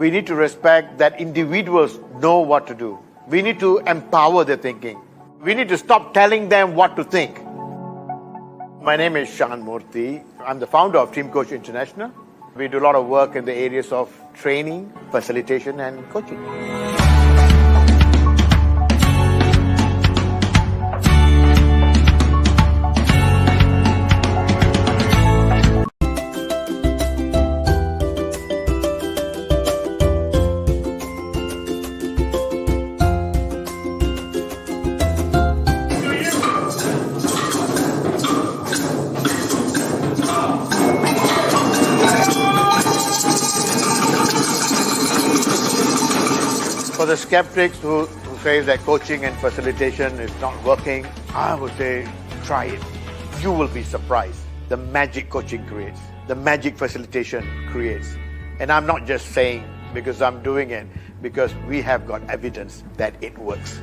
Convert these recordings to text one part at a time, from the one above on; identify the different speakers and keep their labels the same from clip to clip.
Speaker 1: We need to respect that individuals know what to do. We need to empower their thinking. We need to stop telling them what to think. My name is Shan Moorthi. I'm the founder of Team Coach International. We do a lot of work in the areas of training, facilitation, and coaching. For the skeptics who say that coaching and facilitation is not working, I would say try it. You will be surprised. The magic coaching creates, the magic facilitation creates. And I'm not just saying because I'm doing it, because we have got evidence that it works.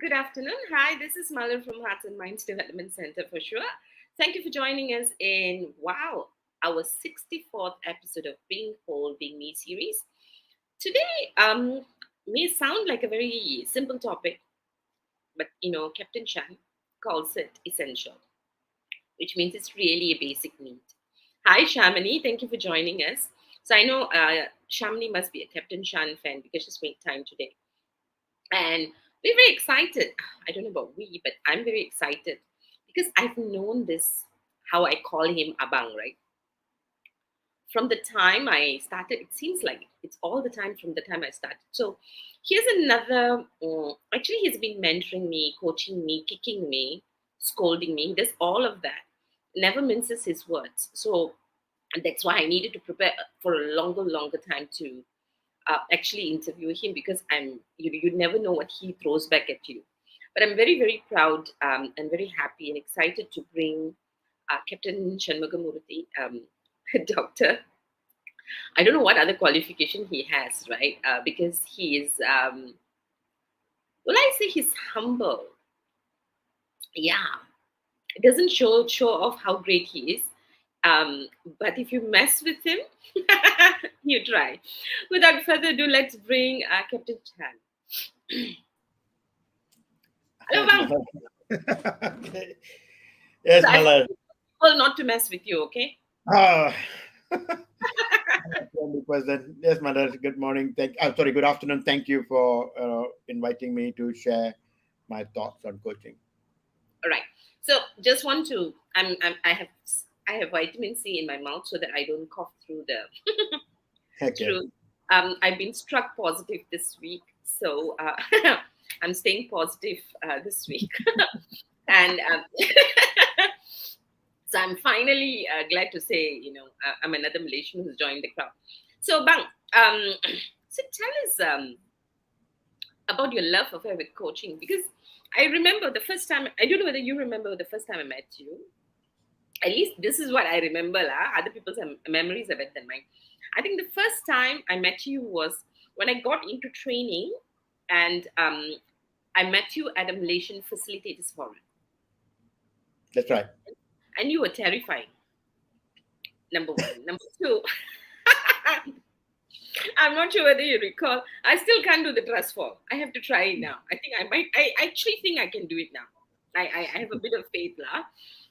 Speaker 2: Good afternoon. Hi, this is Malin from Hearts&Minds Development Center for sure. Thank you for joining us in, our 64th episode of Being Whole, Being Me series. Today may sound like a very simple topic, but Captain Shan calls it essential, which means it's really a basic need. Hi, Shamini. Thank you for joining us. So I know Shamini must be a Captain Shan fan because she's made time today. And we're very excited. I don't know about we, but I'm very excited because I've known this, how I call him Abang, right? From the time I started, it seems like it's all the time from the time I started. So here's another, actually he's been mentoring me, coaching me, kicking me, scolding me. He does all of that. Never minces his words. So that's why I needed to prepare for a longer time to actually interview him because you never know what he throws back at you. But I'm very proud and very happy and excited to bring Captain Shan Moorthi, doctor. I don't know what other qualification he has, right? Because he is, I say he's humble. Yeah, it doesn't show off how great he is. But if you mess with him, you try. Without further ado, let's bring Captain Shan. Hello, Bang.
Speaker 3: Okay. Yes,
Speaker 2: So
Speaker 3: Malad.
Speaker 2: well, not to mess with you, okay?
Speaker 3: Yes, Malad. Good morning. Good afternoon. Thank you for inviting me to share my thoughts on coaching.
Speaker 2: All right. So just want to, I have vitamin C in my mouth so that I don't cough through the through. I've been struck positive this week, so I'm staying positive this week, and so I'm finally glad to say, I'm another Malaysian who's joined the crowd. So, Bang, so tell us about your love affair with coaching, because I remember the first time. I don't know whether you remember the first time I met you. At least this is what I remember. Other people's memories are better than mine. I think the first time I met you was when I got into training, and I met you at a Malaysian facilitators forum.
Speaker 3: That's right.
Speaker 2: And you were terrifying. Number one. Number two, I'm not sure whether you recall. I still can't do the trust fall. I have to try it now. I think I might. I actually think I can do it now. I have a bit of faith, lah.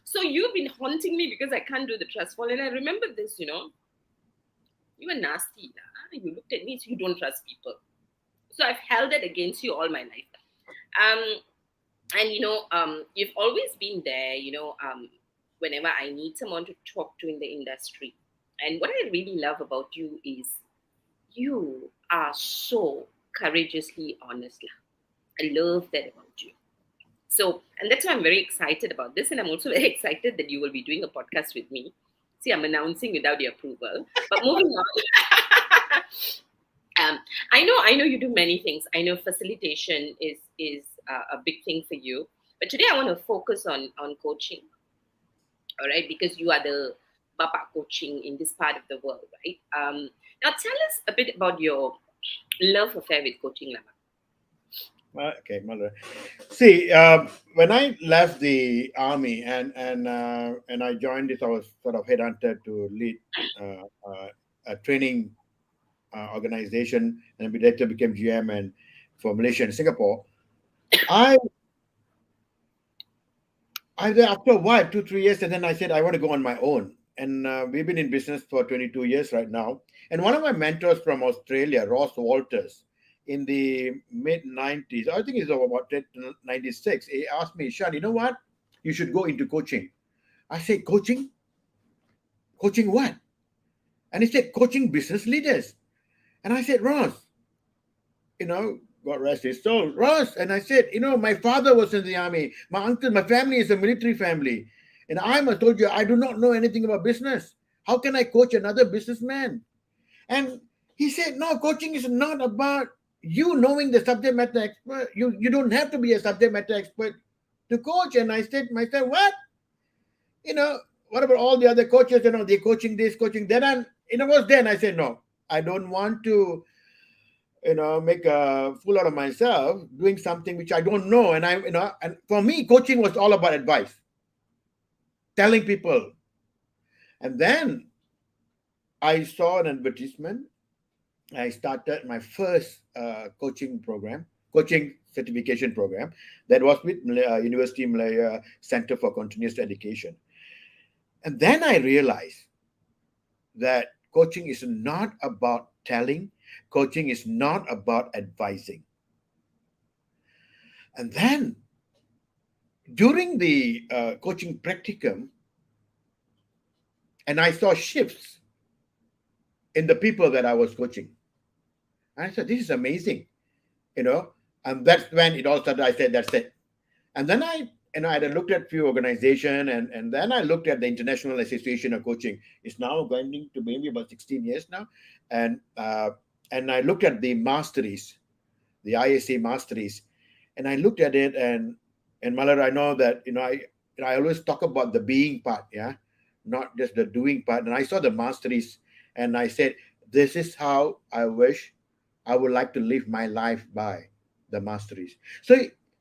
Speaker 2: So you've been haunting me because I can't do the trust fall. And I remember this, you were nasty. You looked at me, so you don't trust people. So I've held that against you all my life. And you've always been there, whenever I need someone to talk to in the industry. And what I really love about you is you are so courageously honest. I love that about you. So, and that's why I'm very excited about this. And I'm also very excited that you will be doing a podcast with me. See, I'm announcing without your approval. But moving on. I know you do many things. I know facilitation is a big thing for you. But today I want to focus on coaching, all right? Because you are the Bapa coaching in this part of the world, right? Now tell us a bit about your love affair with coaching, Lama.
Speaker 3: Okay, Mother. See, when I left the army and I joined this, I was sort of headhunted to lead a training organization, and later became GM and for Malaysia and Singapore. I after a while, 2 3 years, and then I said I want to go on my own. And we've been in business for 22 years right now. And one of my mentors from Australia, Ross Walters, in the mid 90s, I think it's about 96, he asked me, Shan, you know what? You should go into coaching. I said, coaching? Coaching what? And he said, coaching business leaders. And I said, Ross, God rest his soul, Ross. And I said, my father was in the army. My uncle, my family is a military family. And I told you, I do not know anything about business. How can I coach another businessman? And he said, no, coaching is not about you knowing the subject matter expert. You don't have to be a subject matter expert to coach. And I said to myself, what? You know, what about all the other coaches? They're coaching this, coaching that. And it was then I said, no, I don't want to make a fool out of myself doing something which I don't know. And for me, coaching was all about advice, telling people. And then I saw an advertisement. I started my first coaching certification program that was with University of Malaya Center for Continuous Education. And then I realized that coaching is not about telling, coaching is not about advising. And then during the coaching practicum, and I saw shifts in the people that I was coaching. And I said, this is amazing, And that's when it all started. I said, that's it. And then I had looked at a few organizations, and then I looked at the International Association of Coaching. It's now going to maybe about 16 years now. And I looked at the masteries, the ISA masteries, and I looked at it, and Malar, I know that, I always talk about the being part, yeah, not just the doing part. And I saw the masteries, and I said, this is how I wish I would like to live my life by the masteries. So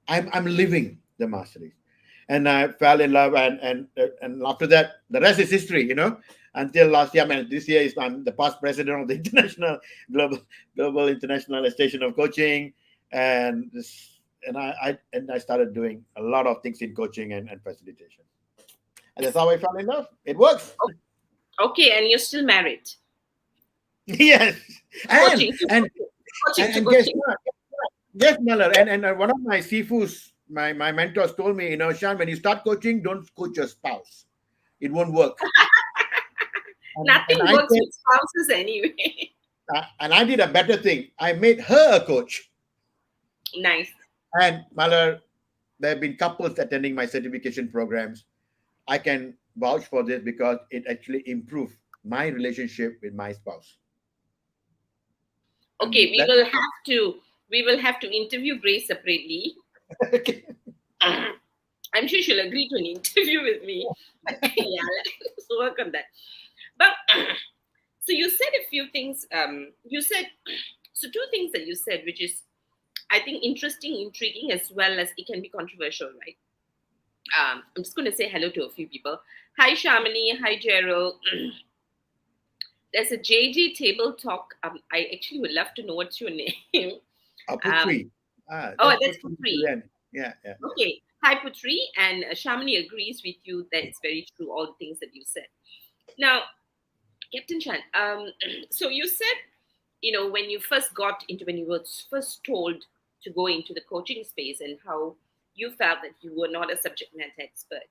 Speaker 3: I'm living the masteries, and I fell in love, and after that, the rest is history, Until last year, this year I'm the past president of the International Global International Association of Coaching, and I started doing a lot of things in coaching and facilitation, and that's how I fell in love. It works.
Speaker 2: Okay, and you're still married.
Speaker 3: Yes,
Speaker 2: Coaching to
Speaker 3: and
Speaker 2: coaching to
Speaker 3: guess
Speaker 2: coaching.
Speaker 3: what? Yes, Malar, and one of my sifus, my mentors told me, Shan, when you start coaching, don't coach your spouse. It won't work. And
Speaker 2: Nothing
Speaker 3: I
Speaker 2: works
Speaker 3: said,
Speaker 2: with spouses anyway.
Speaker 3: and I did a better thing. I made her a coach.
Speaker 2: Nice.
Speaker 3: And Malar, there have been couples attending my certification programs. I can vouch for this because it actually improved my relationship with my spouse.
Speaker 2: Okay,
Speaker 3: And that,
Speaker 2: we will have to interview Grace separately.
Speaker 3: okay.
Speaker 2: I'm sure she'll agree to an interview with me. But yeah, let's work on that. But so you said a few things. You said so two things that you said, which is I think interesting, intriguing, as well as it can be controversial, right? I'm just going to say hello to a few people. Hi, Shamini. Hi, Gerald. There's a JJ table talk. I actually would love to know what's your name.
Speaker 3: Putri.
Speaker 2: That's Putri.
Speaker 3: Yeah.
Speaker 2: Okay. Hi, Putri. And Shamini agrees with you that it's very true, all the things that you said. Now, Captain Shan, so you said, when you were first told to go into the coaching space and how you felt that you were not a subject matter expert.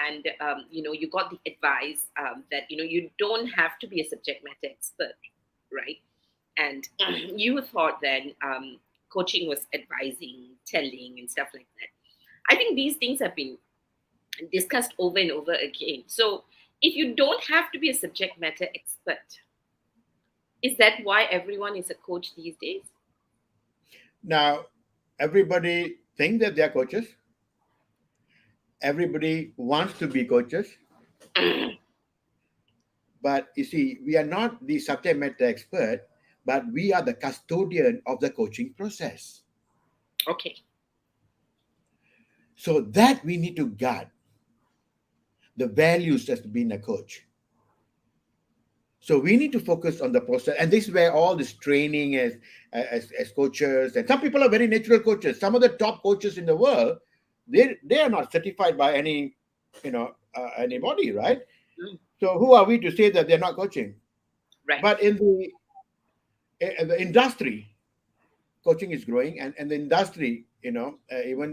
Speaker 2: And, you got the advice that, you don't have to be a subject matter expert, right? And you thought then coaching was advising, telling, and stuff like that. I think these things have been discussed over and over again. So if you don't have to be a subject matter expert, is that why everyone is a coach these days?
Speaker 3: Now, everybody think that they are coaches. Everybody wants to be coaches. But you see, we are not the subject matter expert, but we are the custodian of the coaching process.
Speaker 2: Okay.
Speaker 3: So that we need to guard the values as being a coach. So we need to focus on the process, and this is where all this training as coaches, and some people are very natural coaches. Some of the top coaches in the world, they are not certified by any, anybody, right?
Speaker 2: Mm.
Speaker 3: So who are we to say that they're not coaching?
Speaker 2: Right.
Speaker 3: But in the industry, coaching is growing, and the industry, even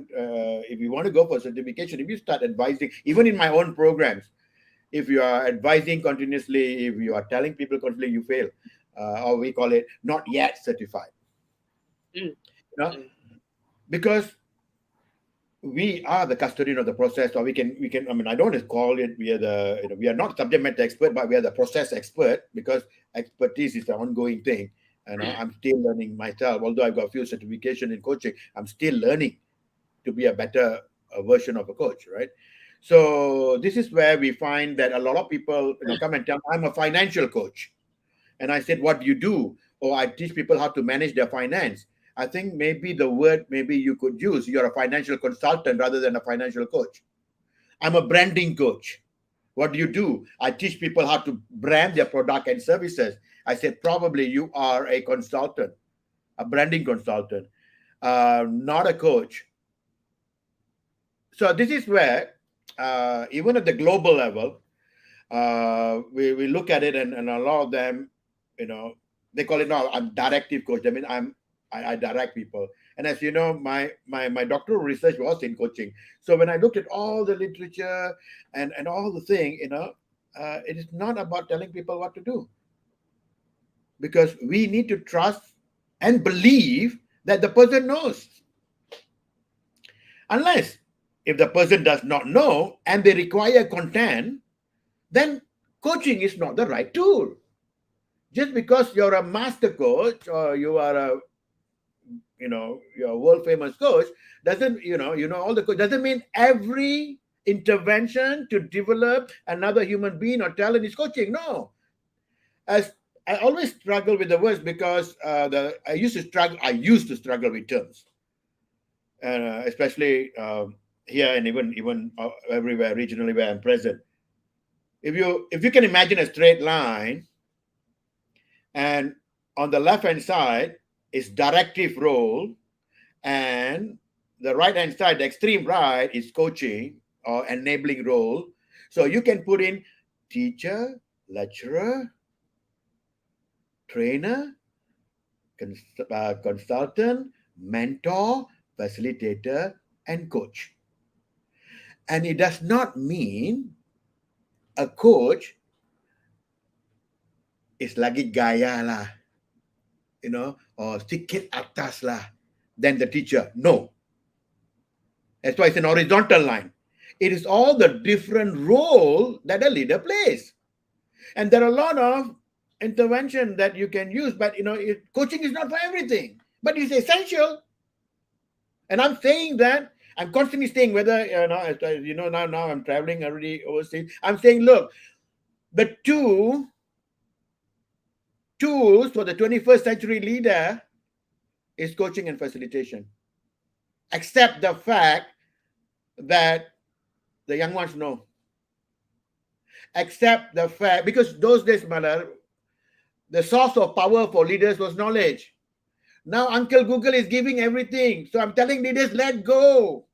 Speaker 3: if you want to go for certification, if you start advising, even in my own programs, if you are advising continuously, if you are telling people constantly, you fail, or we call it not yet certified.
Speaker 2: Mm.
Speaker 3: You know,
Speaker 2: Mm.
Speaker 3: because we are the custodian of the process, or we can. I mean, I don't want to call it we are the we are not subject matter expert, but we are the process expert, because expertise is an ongoing thing. I'm still learning myself. Although I've got a few certification in coaching, I'm still learning to be a better version of a coach, right? So this is where we find that a lot of people, come and tell me, I'm a financial coach. And I said, what do you do? Or I teach people how to manage their finance. I think maybe the word maybe you could use, you're a financial consultant rather than a financial coach. I'm a branding coach. What do you do? I teach people how to brand their product and services. I said, probably you are a consultant, a branding consultant, not a coach. So this is where, even at the global level, we look at it, and a lot of them, they call it now. I'm directive coach. I mean, I direct people. And as you know, my doctoral research was in coaching. So when I looked at all the literature and all the thing, it is not about telling people what to do, because we need to trust and believe that the person knows. Unless if the person does not know and they require content, then coaching is not the right tool. Just because you're a master coach, or you are you're a world famous coach, doesn't, all the coach, doesn't mean every intervention to develop another human being or talent is coaching. No. As I always struggle with the words, because I used to struggle with terms, especially here, and even everywhere regionally where I'm present. If you can imagine a straight line, and on the left hand side is directive role, and the right hand side, the extreme right, is coaching or enabling role. So you can put in teacher, lecturer, trainer, consultant, mentor, facilitator, and coach. And it does not mean a coach is lagi gaya lah, or sikit atas lah than the teacher. No. That's why it's an horizontal line. It is all the different role that a leader plays. And there are a lot of intervention that you can use, but coaching is not for everything, but it's essential. And I'm saying that I'm constantly saying, whether now I'm traveling already overseas. I'm saying, look, the two tools for the 21st century leader is coaching and facilitation. Accept the fact that the young ones know. Accept the fact, because those days, Malar, the source of power for leaders was knowledge. Now Uncle Google is giving everything. So I'm telling leaders, let go.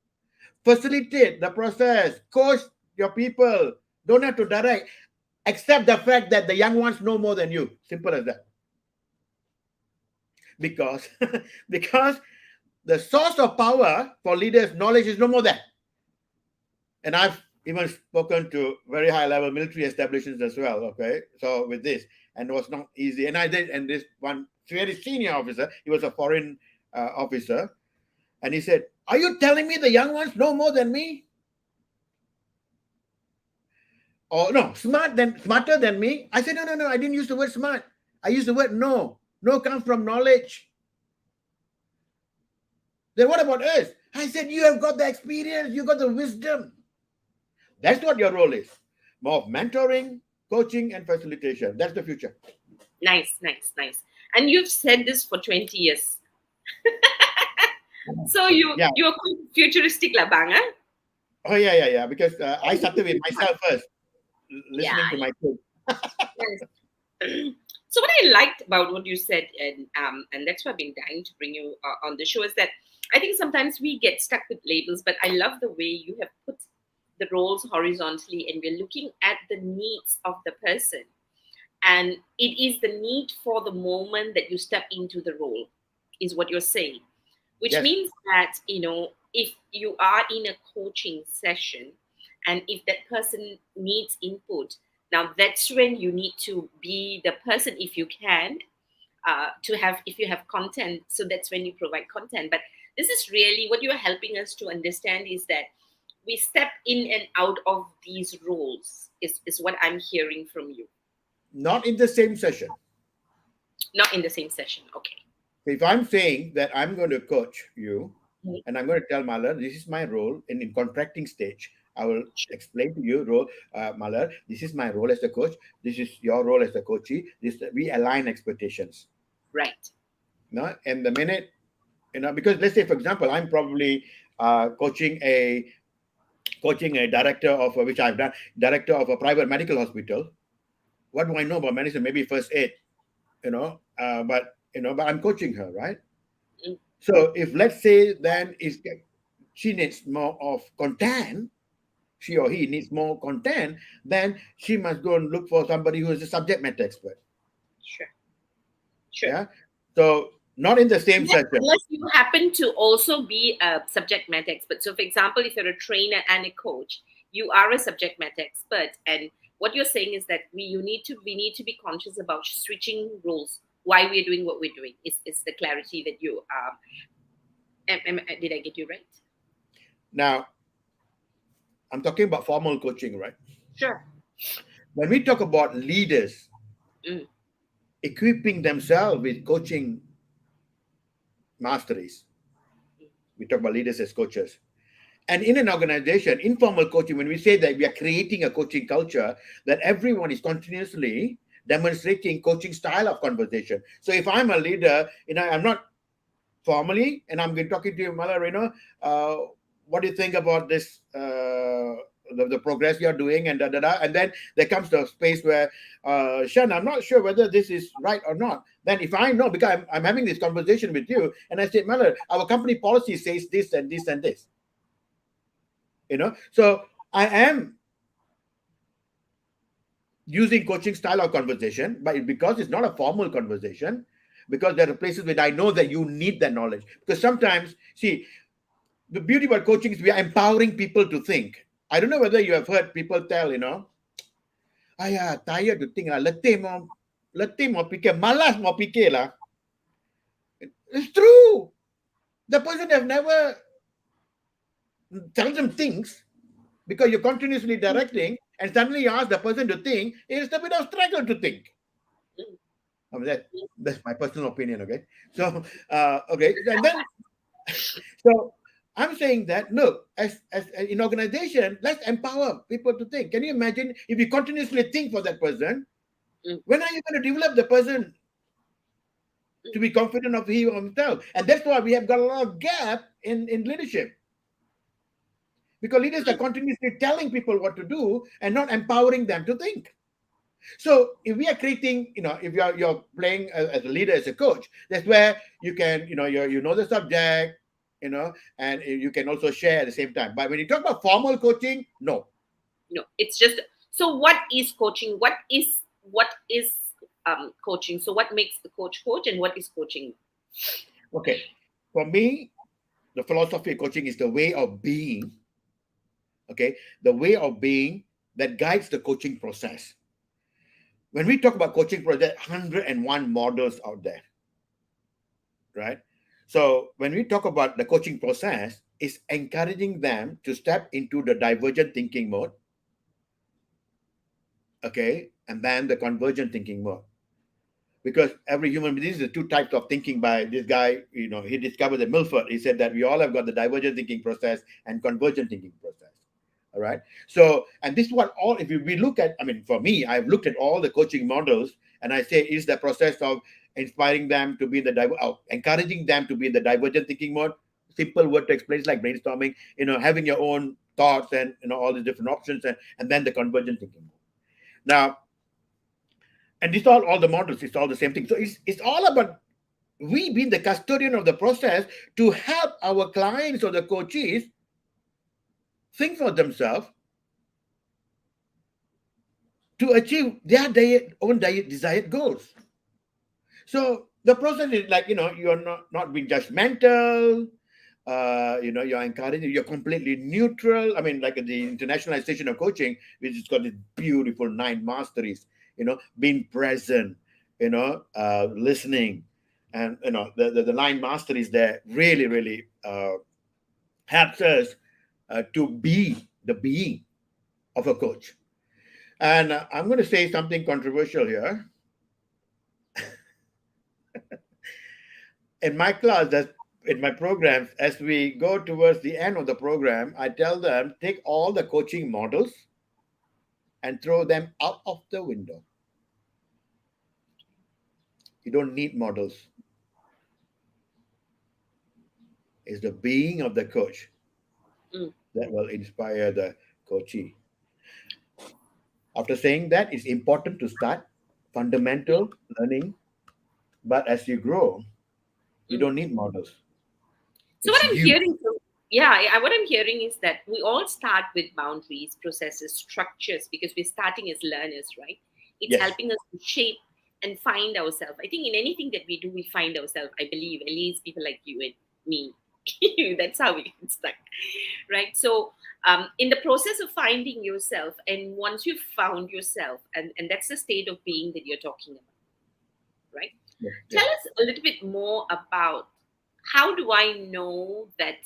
Speaker 3: Facilitate the process. Coach your people. Don't have to direct. Accept the fact that the young ones know more than you. Simple as that. Because the source of power for leaders' knowledge is no more that. And I've even spoken to very high level military establishments as well. Okay. So with this, and it was not easy. And I did, and this one very senior officer, he was a foreign officer. And he said, "Are you telling me the young ones know more than me? Or no, smarter than me?" I said, no, I didn't use the word smart. I used the word know. Know comes from knowledge. Then what about us? I said, you have got the experience, you got the wisdom. That's what your role is. More of mentoring, coaching, and facilitation. That's the future.
Speaker 2: Nice. And you've said this for 20 years. So
Speaker 3: Yeah.
Speaker 2: you're quite futuristic lah, bang, huh?
Speaker 3: Oh, yeah. Because I started with myself first,
Speaker 2: Yeah.
Speaker 3: listening to my kids.
Speaker 2: Yes. So what I liked about what you said, and that's why I've been dying to bring you on the show, is that I think sometimes we get stuck with labels, but I love the way you have put the roles horizontally, and we're looking at the needs of the person, and it is the need for the moment that you step into the role, is what you're saying, which
Speaker 3: Yes.
Speaker 2: means that if you are in a coaching session, and if that person needs input, now that's when you need to be the person, if you can, if you have content, so that's when you provide content. But this is really what you're helping us to understand, is that we step in and out of these roles, is what I'm hearing from you.
Speaker 3: Not in the same session.
Speaker 2: Not in the same session. Okay.
Speaker 3: If I'm saying that I'm going to coach you,
Speaker 2: Mhm.
Speaker 3: and I'm going to tell Malar, this is my role in contracting stage. I will
Speaker 2: Sure.
Speaker 3: explain to you, Malar, this is my role as the coach. This is your role as the coachee. We align expectations.
Speaker 2: Right.
Speaker 3: No, and the minute because let's say, for example, I'm probably coaching a director of which I've done, director of a private medical hospital. What do I know about medicine? Maybe first aid, but I'm coaching her, right?
Speaker 2: Mm.
Speaker 3: So if let's say then she needs more of content, she or he needs more content, then she must go and look for somebody who is a subject matter expert.
Speaker 2: Sure.
Speaker 3: Yeah. So not in the same
Speaker 2: Unless,
Speaker 3: session.
Speaker 2: unless you happen to also be a subject matter expert. So, for example, if you're a trainer and a coach, you are a subject matter expert. And what you're saying is that we need to be conscious about switching roles. Why we're doing what we're doing is the clarity that you did I get you right?
Speaker 3: Now, I'm talking about formal coaching, right?
Speaker 2: Sure.
Speaker 3: When we talk about leaders
Speaker 2: Mm.
Speaker 3: equipping themselves with coaching masteries, we talk about leaders as coaches. And in an organization, informal coaching, when we say that we are creating a coaching culture, that everyone is continuously demonstrating coaching style of conversation. So if I'm a leader, I'm not formally, and I'm talking to you, Malar, what do you think about this, the progress you're doing, and and then there comes the space where, Shan, I'm not sure whether this is right or not. Then if I know, because I'm having this conversation with you, and I say, Malar, our company policy says this and this and this. So I am using coaching style of conversation, but because it's not a formal conversation, because there are places where I know that you need that knowledge. Because sometimes, see, the beauty about coaching is we are empowering people to think. I don't know whether you have heard people tell, tired to think, letih mau fikir, malas mau fikir lah. It's true. The person have never tell them things, because you're continuously directing, and suddenly you ask the person to think, it's a bit of struggle to think. I mean, that's my personal opinion, okay? So, okay, and then, so I'm saying that, look, as in organization, let's empower people to think. Can you imagine if you continuously think for that person, when are you going to develop the person to be confident of he or himself? And that's why we have got a lot of gap in leadership. Because leaders are continuously telling people what to do and not empowering them to think. So if we are creating, if you're playing as a leader, as a coach, that's where you can, you know the subject, and you can also share at the same time. But when you talk about formal coaching, no.
Speaker 2: No, it's just, so what is coaching? What is coaching? So what makes the coach, and what is coaching?
Speaker 3: Okay. For me, the philosophy of coaching is the way of being. Okay. The way of being that guides the coaching process. When we talk about coaching process, 101 models out there. Right? So when we talk about the coaching process, it's encouraging them to step into the divergent thinking mode, okay, and then the convergent thinking mode. Because every human, these are the two types of thinking by this guy, he discovered the Milford. He said that we all have got the divergent thinking process and convergent thinking process. All right. So, and this is what all, if we look at, I mean, for me, I've looked at all the coaching models and I say, is the process of inspiring them to be in the, encouraging them to be in the divergent thinking mode. Simple word to explain is like brainstorming, having your own thoughts and, all the different options and then the convergent thinking mode. Now, and this all the models, it's all the same thing. So it's all about we being the custodian of the process to help our clients or the coaches think for themselves to achieve their own desired goals. So the process is like, you're not being judgmental, you're encouraging, you're completely neutral. I mean, like the internationalization of coaching, which has got these beautiful 9 masteries, being present, listening, and the 9 masteries there really, really helps us to be the being of a coach. And I'm going to say something controversial here. In my class, in my programs, as we go towards the end of the program, I tell them take all the coaching models and throw them out of the window. You don't need models. It's the being of the coach that will inspire the coachee. After saying that, it's important to start fundamental learning, but as you grow, you don't need models.
Speaker 2: So what
Speaker 3: It's
Speaker 2: I'm
Speaker 3: you.
Speaker 2: hearing from what I'm hearing is that we all start with boundaries, processes, structures because we're starting as learners, right? It's
Speaker 3: Yes.
Speaker 2: helping us to shape and find ourselves. I think in anything that we do, we find ourselves. I believe, at least people like you and me. That's how we get stuck, right? So, in the process of finding yourself, and once you've found yourself, and that's the state of being that you're talking about, right?
Speaker 3: Yes.
Speaker 2: Tell
Speaker 3: Yes.
Speaker 2: us a little bit more about how do I know that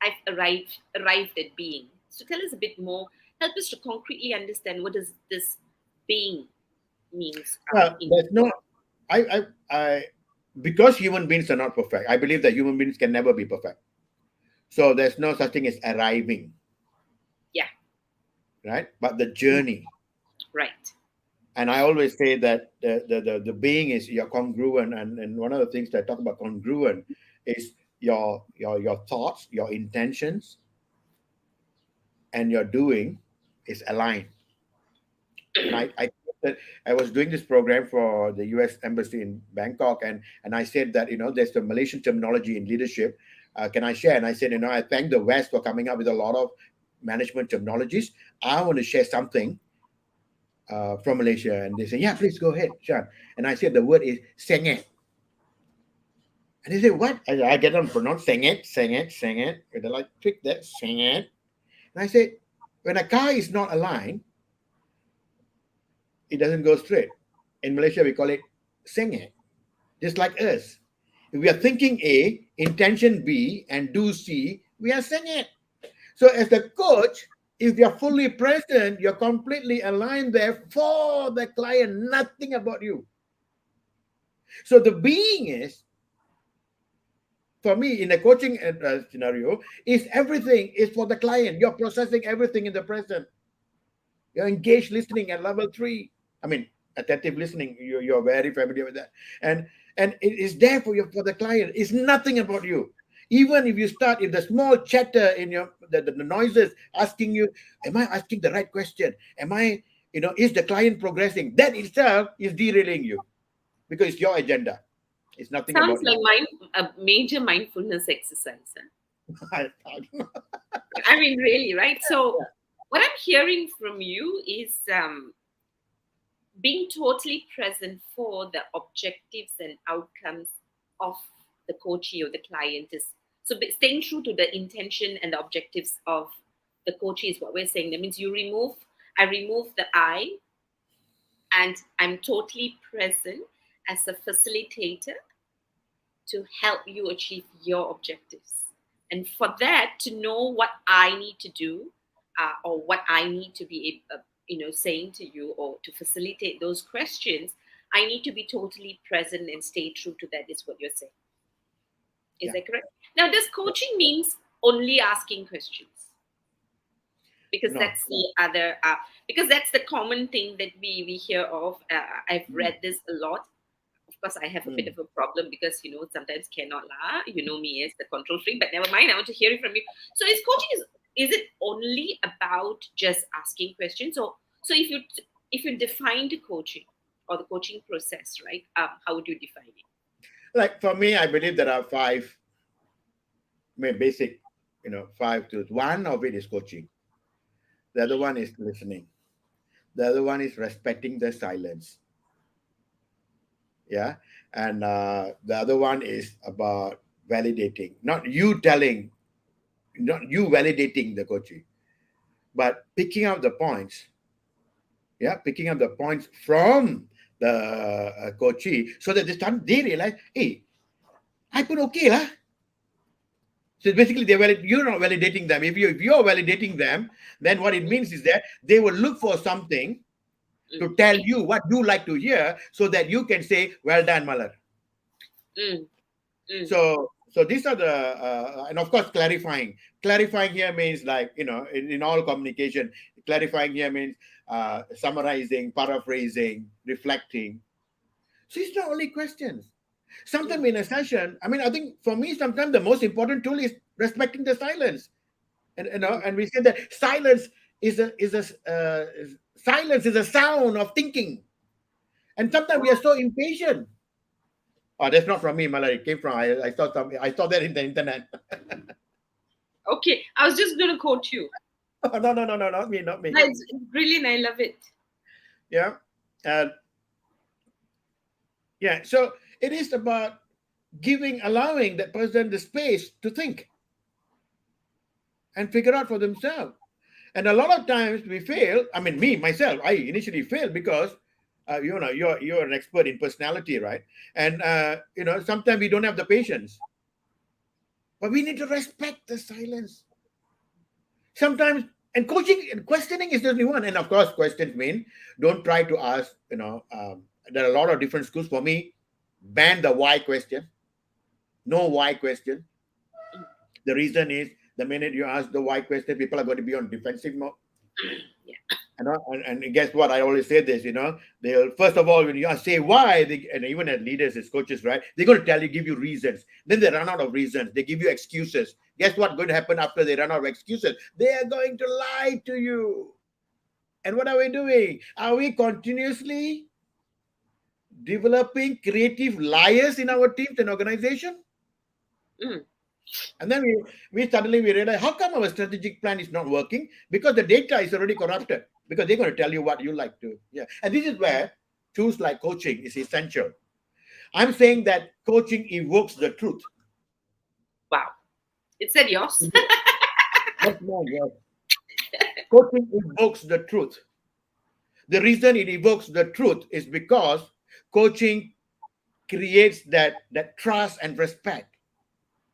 Speaker 2: I've arrived at being. So tell us a bit more. Help us to concretely understand what does this being means. In
Speaker 3: There's no, I, because human beings are not perfect. I believe that human beings can never be perfect. So there's no such thing as arriving,
Speaker 2: yeah,
Speaker 3: right? But the journey.
Speaker 2: right.
Speaker 3: And I always say that the being is your congruent, and one of the things that I talk about congruent is your thoughts, your intentions, and your doing is aligned. And I was doing this program for the U.S. Embassy in Bangkok, and I said that there's the Malaysian terminology in leadership. Can I share? And I said, I thank the West for coming up with a lot of management terminologies. I want to share something from Malaysia, and they say, yeah, please go ahead, Shan. And I said the word is sengit. And they say, what? I get them pronounce sengit, sengit, sengit. They like tweak that sengit. And I said, when a car is not aligned, it doesn't go straight. In Malaysia, we call it sengit. Just like us. If we are thinking A, intention B, and do C, we are sengit. So as the coach, if you're fully present, you're completely aligned there for the client, nothing about you. So the being is, for me, in a coaching scenario, is everything is for the client. You're processing everything in the present. You're engaged listening at level 3. I mean, attentive listening. You're very familiar with that, and it is there for the client. It's nothing about you. Even if you start, if the small chatter in your the noises asking you, am I asking the right question? Am I, is the client progressing? That itself is derailing you because it's your agenda. It's nothing
Speaker 2: Sounds
Speaker 3: about
Speaker 2: like
Speaker 3: you.
Speaker 2: a major mindfulness exercise. Huh?
Speaker 3: I
Speaker 2: I mean, really, right? So, what I'm hearing from you is being totally present for the objectives and outcomes of the coachee or the client is so staying true to the intention and the objectives of the coachee is what we're saying. That means I remove the I, and I'm totally present as a facilitator to help you achieve your objectives. And for that, to know what I need to do, or what I need to be, saying to you, or to facilitate those questions, I need to be totally present and stay true to that. Is what you're saying? Is
Speaker 3: Yeah.
Speaker 2: that correct? Now, does coaching means only asking questions? Because
Speaker 3: No.
Speaker 2: that's the other, because that's the common thing that we hear of. I've
Speaker 3: Mm,
Speaker 2: read this a lot. Of course, I have a bit
Speaker 3: mm.
Speaker 2: of a problem because sometimes cannot la. You know me as the control freak, but never mind. I want to hear it from you. So, is coaching is it only about just asking questions? Or so if you define the coaching or the coaching process, right? How would you define it?
Speaker 3: Like for me, I believe there are five basic, five tools. One of it is coaching. The other one is listening. The other one is respecting the silence. Yeah. And the other one is about validating, not you validating the coaching, but picking up the points. Yeah. Picking up the points from the coachee so that they realize, hey, I put okay lah. So basically, you're not validating them. If you're validating them, then what it means is that they will look for something
Speaker 2: Mm,
Speaker 3: to tell you what you like to hear, so that you can say, "Well done, Malar."
Speaker 2: mm, mm.
Speaker 3: So these are the and of course clarifying. Clarifying here means, like, in all communication, clarifying here means summarizing, paraphrasing, reflecting. So it's not only questions. Sometimes
Speaker 2: Mm.
Speaker 3: in a session, I think for me, sometimes the most important tool is respecting the silence. And we say that silence is a sound of thinking. And sometimes we are so impatient. Oh, that's not from me, Malay. It came from I saw that in the internet.
Speaker 2: Okay, I was just going to quote you.
Speaker 3: Oh, no, no, no, no, not me, not me.
Speaker 2: No, it's brilliant. I love it.
Speaker 3: Yeah. And yeah, so it is about allowing that person the space to think and figure out for themselves. And a lot of times we fail. Me myself, I initially failed because you're an expert in personality, right? And sometimes we don't have the patience, but we need to respect the silence sometimes. And coaching and questioning is the only one. And of course, questions mean, don't try to ask. There are a lot of different schools. For me, ban the why question. No why question. The reason is, the minute you ask the why question, people are going to be on defensive mode.
Speaker 2: Yeah.
Speaker 3: And guess what? I always say this. They'll, first of all, when you say why, and even as leaders, as coaches, right? They're going to give you reasons. Then they run out of reasons. They give you excuses. Guess what's going to happen after they run out of excuses? They are going to lie to you. And what are we doing? Are we continuously developing creative liars in our teams and organization?
Speaker 2: Mm.
Speaker 3: And then we suddenly realize, how come our strategic plan is not working? Because the data is already corrupted. Because they're going to tell you what you like to. Yeah. And this is where tools like coaching is essential. I'm saying that coaching evokes the truth.
Speaker 2: Wow. It said yours.
Speaker 3: That's my word. Coaching evokes the truth. The reason it evokes the truth is because coaching creates that trust and respect.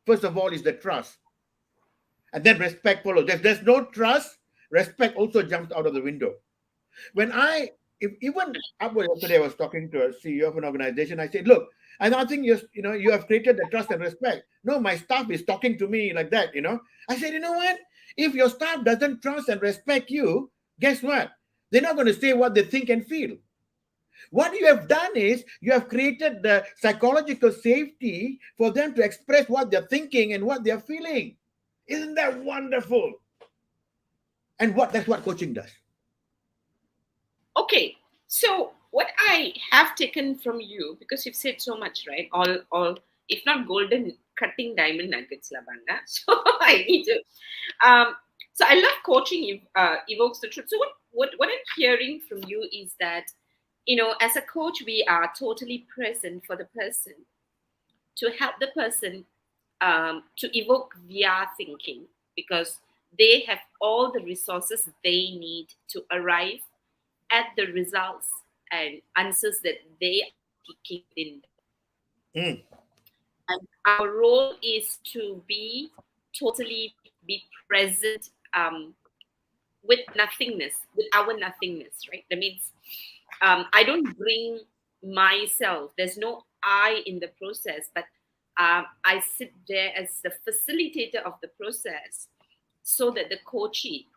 Speaker 3: First of all is the trust. And then respect follows. If there's no trust, respect also jumps out of the window. When even yesterday, I was talking to a CEO of an organization. I said, look, and I think you have created the trust and respect. No, my staff is talking to me like that. I said, you know what? If your staff doesn't trust and respect you, guess what? They're not going to say what they think and feel. What you have done is you have created the psychological safety for them to express what they're thinking and what they're feeling. Isn't that wonderful? And that's what coaching does.
Speaker 2: Okay. So what I have taken from you, because you've said so much, right? All, if not golden, cutting diamond nuggets, Labanga. So I need to. So I love coaching. Evokes the truth. So what I'm hearing from you is that, as a coach, we are totally present for the person to help the person, to evoke their thinking, because they have all the resources they need to arrive at the results and answers that they are seeking within them.
Speaker 3: Mm.
Speaker 2: And our role is to be totally be present with nothingness, with our nothingness, right? That means I don't bring myself. There's no I in the process, but I sit there as the facilitator of the process so that the coachee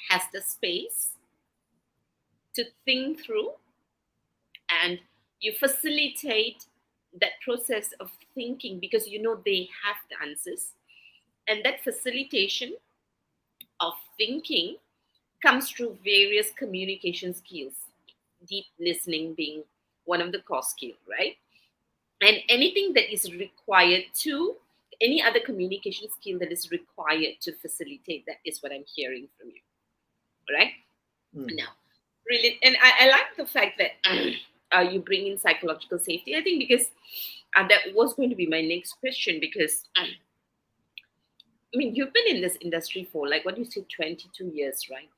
Speaker 2: has the space to think through, and you facilitate that process of thinking because you know they have the answers. And that facilitation of thinking comes through various communication skills, deep listening being one of the core skills, right? And anything that is required to, any other communication skill that is required to facilitate that is what I'm hearing from you, right?
Speaker 3: Mm.
Speaker 2: Now, really, and I like the fact that you bring in psychological safety. I think because that was going to be my next question because I mean, you've been in this industry for like what you say, 22 years, right?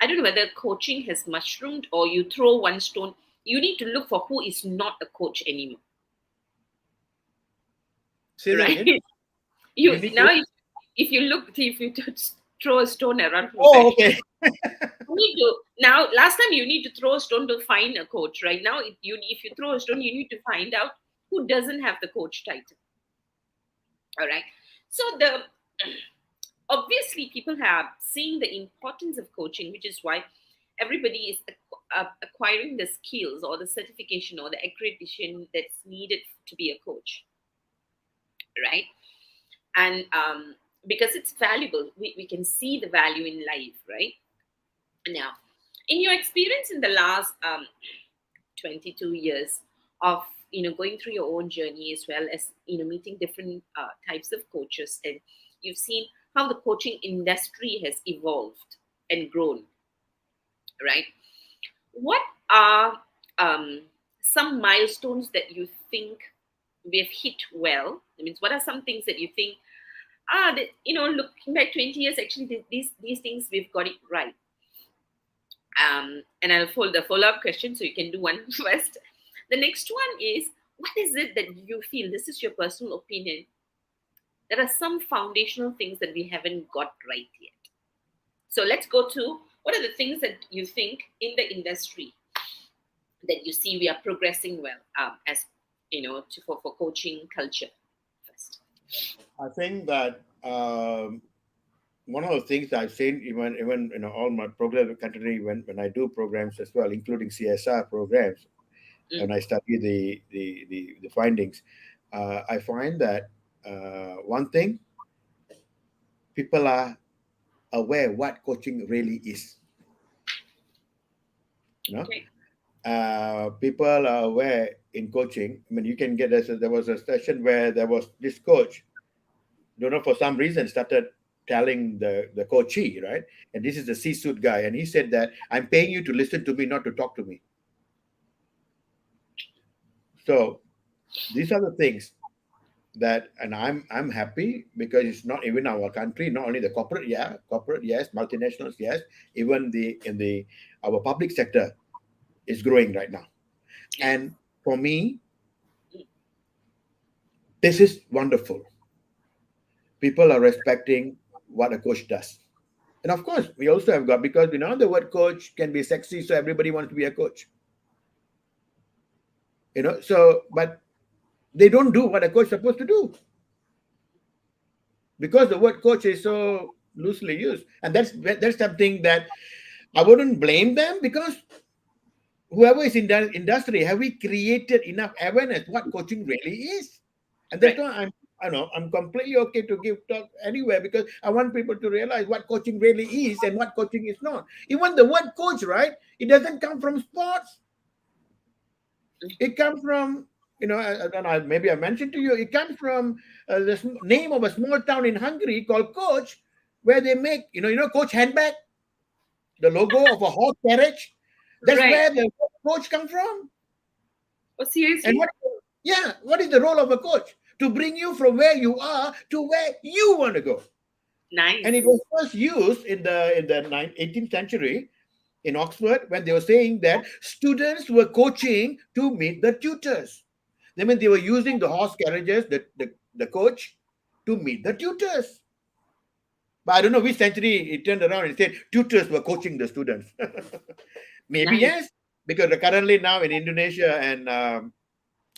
Speaker 2: I don't know whether coaching has mushroomed or you throw one stone. You need to look for who is not a coach anymore,
Speaker 3: Say that
Speaker 2: right?
Speaker 3: again.
Speaker 2: You
Speaker 3: You need
Speaker 2: now,
Speaker 3: to.
Speaker 2: if you look, if you throw a stone around from back,
Speaker 3: Oh, okay.
Speaker 2: you need to now. Last time you need to throw a stone to find a coach. Right now, if you throw a stone, you need to find out who doesn't have the coach title. All right. So the obviously people have seen the importance of coaching, which is why everybody is acquiring the skills or the certification or the accreditation that's needed to be a coach, right? And because it's valuable, we can see the value in life, right? Now, in your experience in the last 22 years of going through your own journey as well as meeting different types of coaches, and you've seen how the coaching industry has evolved and grown, right? What are some milestones that you think we've hit well? I mean, what are some things that you think that, looking back 20 years, actually these things we've got it right? And I'll fold the follow-up question so you can do one first. The next one is, what is it that you feel, this is your personal opinion, there are some foundational things that we haven't got right yet? So let's go to, what are the things that you think in the industry that you see we are progressing well, as for coaching culture first?
Speaker 3: I think that one of the things I've seen, even all my programs continue when I do programs as well, including CSR programs,
Speaker 2: Mm,
Speaker 3: when I study the findings, I find that one thing, people are aware what coaching really is. You know,
Speaker 2: okay.
Speaker 3: people are aware in coaching. I mean, you can get there was a session where there was this coach, don't know for some reason, started telling the coachee, right? And this is the C-suit guy, and he said that I'm paying you to listen to me, not to talk to me. So these are the things that, and I'm happy because it's not even our country, not only the corporate, yeah, corporate, yes, multinationals, yes, even the in the our public sector is growing right now.
Speaker 2: Yes.
Speaker 3: And for me, this is wonderful. People are respecting what a coach does. And of course, we also have got, because the word coach can be sexy, so everybody wants to be a coach. So but they don't do what a coach is supposed to do because the word coach is so loosely used. And that's something that I wouldn't blame them, because whoever is in that industry, have we created enough awareness what coaching really is? And that's
Speaker 2: Right.
Speaker 3: why I'm completely okay to give talk anywhere, because I want people to realize what coaching really is and what coaching is not. Even the word coach, right? It doesn't come from sports. It comes from, maybe I mentioned to you, it comes from the name of a small town in Hungary called Coach, where they make, Coach handbag, the logo of a horse carriage. That's
Speaker 2: Right.
Speaker 3: where the coach comes from.
Speaker 2: Oh,
Speaker 3: And
Speaker 2: seriously?
Speaker 3: what is the role of a coach? To bring you from where you are to where you want to go. And it
Speaker 2: Nice.
Speaker 3: was first used in the 18th century in Oxford, when they were saying that students were coaching to meet the tutors. They mean they were using the horse carriages, the coach, to meet the tutors. But I don't know which century it turned around and said tutors were coaching the students. Maybe
Speaker 2: Nice.
Speaker 3: yes, because currently now in Indonesia and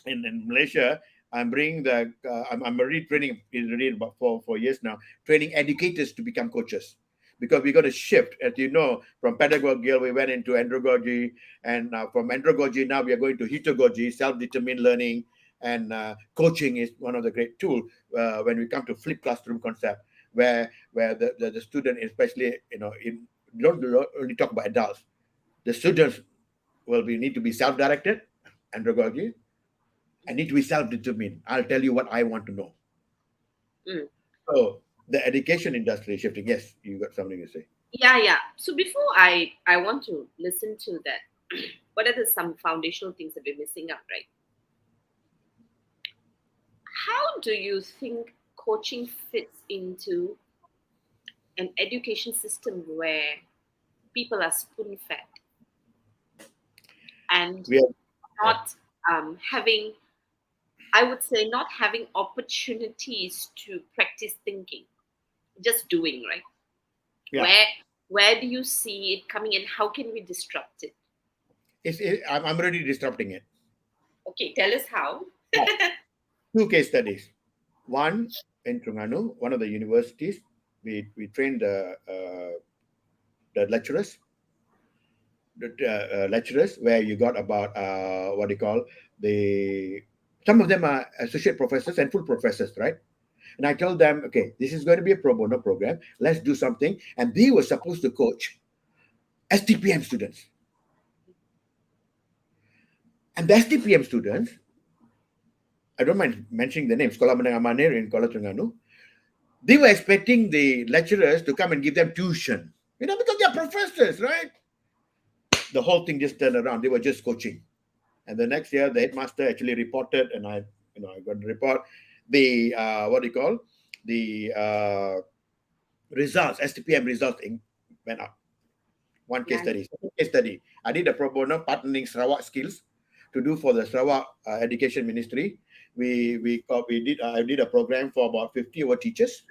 Speaker 3: in Malaysia, I'm bringing I'm already training, already about 4 years now, training educators to become coaches. Because we're going to shift, as you know, from pedagogy, we went into andragogy, and from andragogy, now we are going to heterogogy, self-determined learning, and coaching is one of the great tools when we come to flip classroom concept, where the student, especially, don't only talk about adults, the students need to be self-directed, andragogy, and need to be self-determined. I'll tell you what I want to know.
Speaker 2: Mm.
Speaker 3: So the education industry is shifting. Yes, you got something to say.
Speaker 2: Yeah, yeah. So before I want to listen to that, what are some foundational things that we're missing out, right? How do you think coaching fits into an education system where people are spoon fed and
Speaker 3: We have, yeah,
Speaker 2: not having, I would say, not having opportunities to practice thinking, just doing, right?
Speaker 3: yeah.
Speaker 2: Where where do you see it coming in? How can we disrupt it?
Speaker 3: I'm already disrupting it.
Speaker 2: Okay, tell us how.
Speaker 3: Yeah. Two case studies. One in Terengganu, one of the universities. We trained the lecturers, where you got about what do you call the some of them are associate professors and full professors, right? And I told them, okay, this is going to be a pro bono program. Let's do something. And they were supposed to coach STPM students. And the STPM students, I don't mind mentioning the name, Sekolah Menengah Manir in Kuala Terengganu, they were expecting the lecturers to come and give them tuition, because they're professors, right? The whole thing just turned around. They were just coaching. And the next year, the headmaster actually reported, and I got the report, the, what do you call, the results, STPM results went up. One case
Speaker 2: Nice.
Speaker 3: study. Second case study. I did a pro bono partnering Sarawak skills to do for the Sarawak Education Ministry. I did a program for about 50 of our teachers,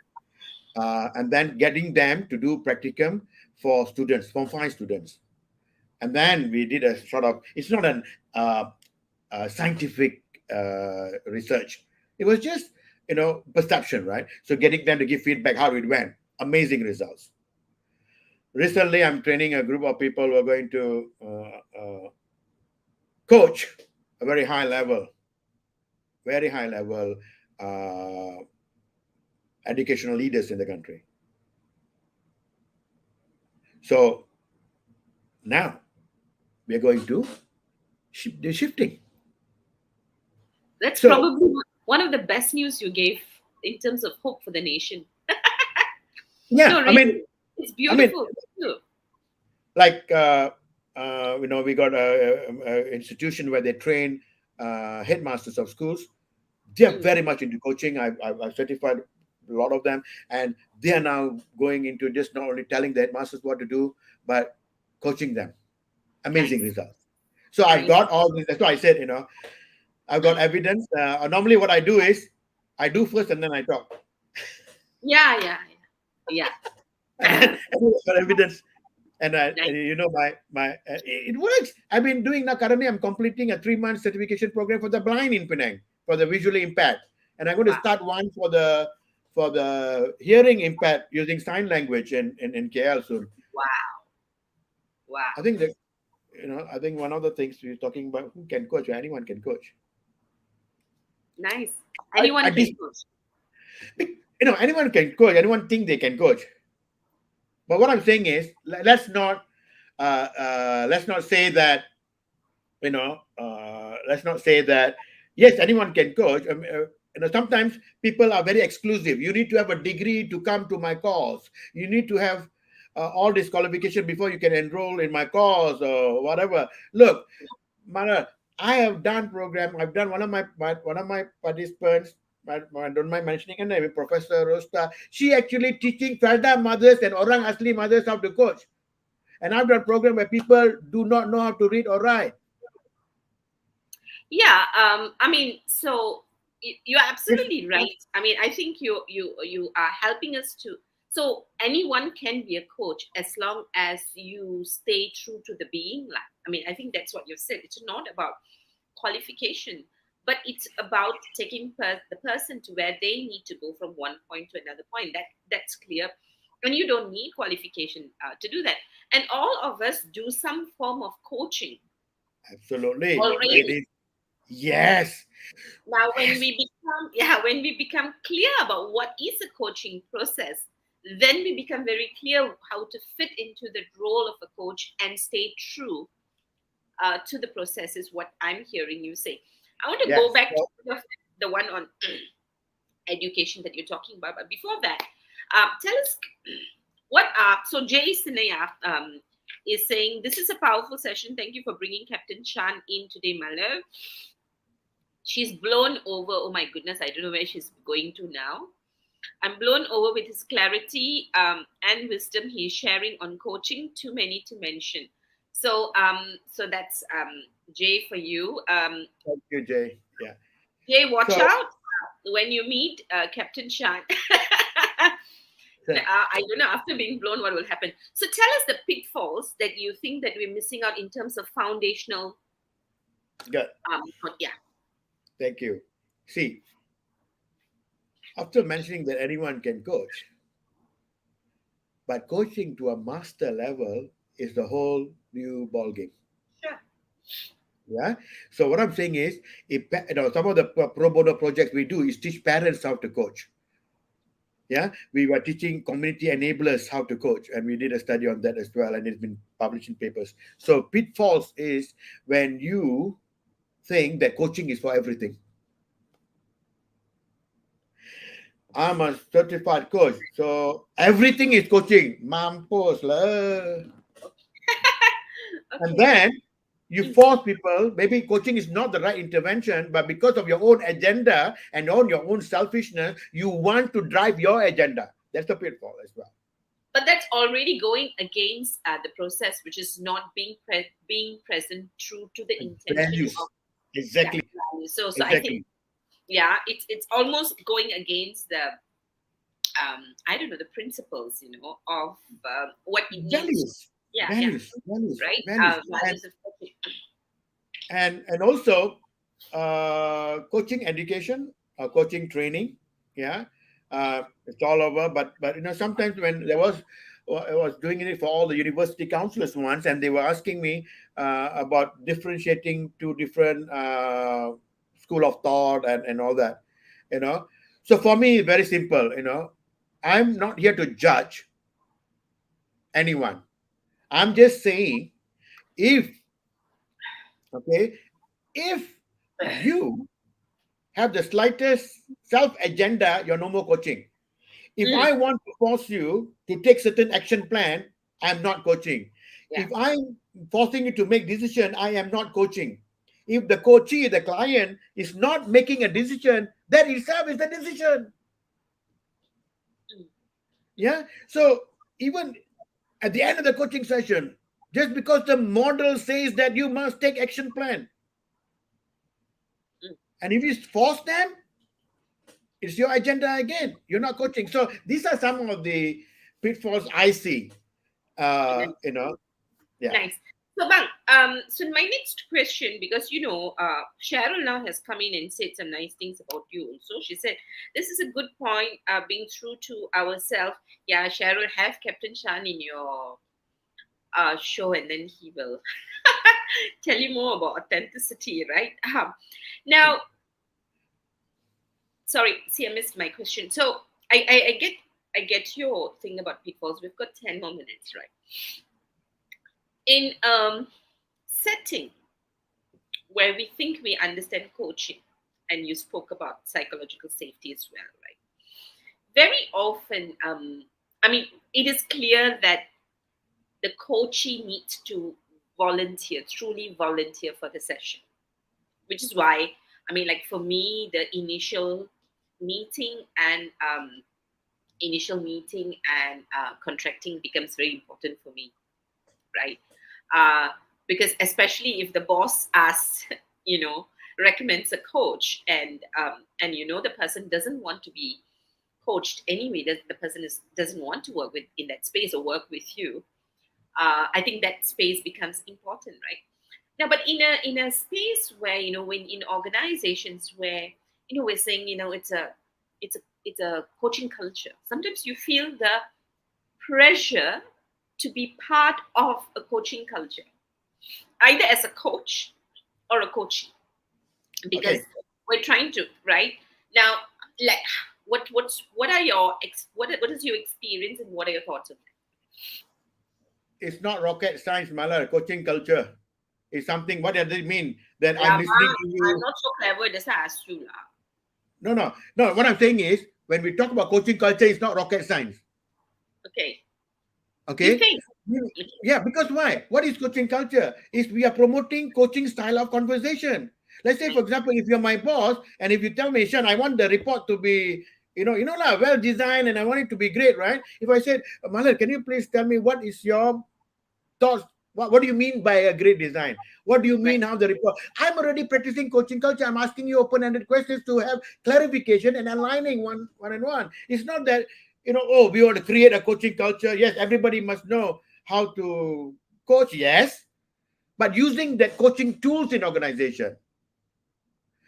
Speaker 3: and then getting them to do practicum for students, Form 5 students. And then we did a sort of, it's not an scientific research. It was just, perception, right? So getting them to give feedback how it went. Amazing results. Recently, I'm training a group of people who are going to coach a very high level uh, educational leaders in the country. So now we're going to they're shifting.
Speaker 2: That's
Speaker 3: So
Speaker 2: probably one of the best news you gave in terms of hope for the nation.
Speaker 3: yeah,
Speaker 2: No,
Speaker 3: I mean,
Speaker 2: really, it's
Speaker 3: I mean,
Speaker 2: beautiful. Too.
Speaker 3: like we got a institution where they train headmasters of schools. They're
Speaker 2: Mm,
Speaker 3: very much into coaching. I've certified a lot of them, and they are now going into just not only telling the headmasters what to do, but coaching them. Amazing
Speaker 2: nice,
Speaker 3: results. So I've
Speaker 2: nice.
Speaker 3: got all this. That's why I said, I've got evidence. Normally, what I do is I do first and then I talk.
Speaker 2: Yeah, yeah, yeah,
Speaker 3: And then
Speaker 2: yeah.
Speaker 3: I've got evidence, and
Speaker 2: Nice.
Speaker 3: it works. I've been doing now. Currently, I'm completing a 3-month certification program for the blind in Penang for the visually impaired, and I'm going to
Speaker 2: Wow,
Speaker 3: start one for the hearing impaired using sign language in KL soon.
Speaker 2: wow, wow.
Speaker 3: I think that I think one of the things we're talking about, who can coach? Anyone can coach.
Speaker 2: Nice.
Speaker 3: I
Speaker 2: Anyone can
Speaker 3: dis-
Speaker 2: coach.
Speaker 3: anyone can coach. Anyone think they can coach. But what I'm saying is, let's not say that let's not say that yes, anyone can coach. Sometimes people are very exclusive. You need to have a degree to come to my course. You need to have all this qualification before you can enroll in my course or whatever. Look, Mara, I have done program. I've done one of my participants. I don't mind mentioning her name, Professor Rosta. She actually teaching Felda mothers and Orang Asli mothers how to coach. And I've done program where people do not know how to read or write.
Speaker 2: Yeah, I mean, so you're
Speaker 3: If
Speaker 2: absolutely right. I mean, I think you are helping us to. So anyone can be a coach as long as you stay true to the being. Like, I mean, I think that's what you've said. It's not about qualification, but it's about taking the person to where they need to go from one point to another point. That's clear, and you don't need qualification to do that. And all of us do some form of coaching
Speaker 3: absolutely, it
Speaker 2: already.
Speaker 3: is. Yes,
Speaker 2: Now when
Speaker 3: yes,
Speaker 2: we become yeah when we become clear about what is a coaching process, then we become very clear how to fit into the role of a coach and stay true to the process, is what I'm hearing you say. I want to go
Speaker 3: yes.
Speaker 2: back to
Speaker 3: So,
Speaker 2: the one on education that you're talking about, but before that, tell us what so Jay Sinaya is saying, this is a powerful session. Thank you for bringing Captain Shan in today, my love. She's blown over. Oh my goodness, I don't know where she's going to now. I'm blown over with his clarity and wisdom he's sharing on coaching. Too many to mention. So that's Jay for you.
Speaker 3: thank you, Jay. Yeah.
Speaker 2: Jay, watch
Speaker 3: So,
Speaker 2: out when you meet Captain Shan.
Speaker 3: so
Speaker 2: I don't know, after being blown, what will happen. So tell us the pitfalls that you think that we're missing out in terms of foundational.
Speaker 3: good.
Speaker 2: Yeah.
Speaker 3: Thank you. See, after mentioning that anyone can coach, but coaching to a master level is the whole new ballgame.
Speaker 2: Sure.
Speaker 3: Yeah. So what I'm saying is, if some of the pro bono projects we do is teach parents how to coach. Yeah, we were teaching community enablers how to coach, and we did a study on that as well, and it's been published in papers. So pitfalls is when you think that coaching is for everything. I'm a certified coach, so everything is coaching. Mampus lah. And
Speaker 2: Okay.
Speaker 3: then you force people, maybe coaching is not the right intervention, but because of your own agenda and on your own selfishness, you want to drive your agenda. That's the pitfall as well.
Speaker 2: But that's already going against the process, which is not being present true to the intention of
Speaker 3: Values.
Speaker 2: yeah
Speaker 3: Exactly.
Speaker 2: value. So I think
Speaker 3: Exactly.
Speaker 2: yeah, it's almost going against the I don't know, the principles, of what it means.
Speaker 3: Values.
Speaker 2: Yeah,
Speaker 3: Values.
Speaker 2: right.
Speaker 3: Values.
Speaker 2: Values of coaching.
Speaker 3: And also coaching education, coaching training. Yeah, it's all over. But sometimes when I was doing it for all the university counselors once, and they were asking me about differentiating two different school of thought and all that. You know, so for me, very simple. I'm not here to judge anyone. I'm just saying, if okay, if you have the slightest self agenda, you're no more coaching. If
Speaker 2: Mm,
Speaker 3: I want to force you to take certain action plan, I'm not coaching.
Speaker 2: yeah.
Speaker 3: If I'm forcing you to make decision, I am not coaching. If the coachee, the client, is not making a decision, that itself is the decision.
Speaker 2: Mm,
Speaker 3: Yeah. So even at the end of the coaching session, just because the model says that you must take action plan,
Speaker 2: mm.
Speaker 3: and if you force them, it's your agenda again. You're not coaching. So these are some of the pitfalls I see.
Speaker 2: Nice.
Speaker 3: Yeah.
Speaker 2: Nice. So, Bang, so my next question, because Cheryl now has come in and said some nice things about you. Also, she said this is a good point. Being true to ourselves. Yeah, Cheryl, have Captain Shan in your show, and then he will tell you more about authenticity, right? Now, sorry, see, I missed my question. So, I get your thing about pitfalls. We've got 10 more minutes, right? In setting where we think we understand coaching, and you spoke about psychological safety as well, right? Very often, I mean, it is clear that the coachee needs to volunteer, truly volunteer for the session, which is why, I mean, like for me, the meeting and contracting becomes very important for me, right? uh, because especially if the boss asks, you know recommends a coach, and the person doesn't want to be coached anyway, the person doesn't want to work with in that space or work with you, I think that space becomes important, right? Now, but in a space where, when in organizations where, we're saying, it's a coaching culture, sometimes you feel the pressure to be part of a coaching culture, either as a coach or a coachee, because
Speaker 3: Okay.
Speaker 2: we're trying to, right? Now, like, what are your what is your experience and what are your thoughts on that?
Speaker 3: It's not rocket science, Mala. Coaching culture is something. What does it mean? That
Speaker 2: Yeah,
Speaker 3: I'm
Speaker 2: ma,
Speaker 3: listening to
Speaker 2: I'm
Speaker 3: you.
Speaker 2: not so clever. That's why I asked you, lah.
Speaker 3: No, no, no. What I'm saying is, when we talk about coaching culture, it's not rocket science.
Speaker 2: Okay, you
Speaker 3: Okay.
Speaker 2: think? Okay.
Speaker 3: Yeah, because why? What is coaching culture? Is we are promoting coaching style of conversation. Let's say, for example, if you're my boss and if you tell me, Shan, I want the report to be, lah, well designed and I want it to be great, right? If I said, Malar, can you please tell me what is your thoughts? What do you mean by a great design? What do you
Speaker 2: Right.
Speaker 3: mean how the report? I'm already practicing coaching culture. I'm asking you open-ended questions to have clarification and aligning one and one. It's not that, oh, we want to create a coaching culture. Yes, everybody must know how to coach. Yes, but using that coaching tools in organization.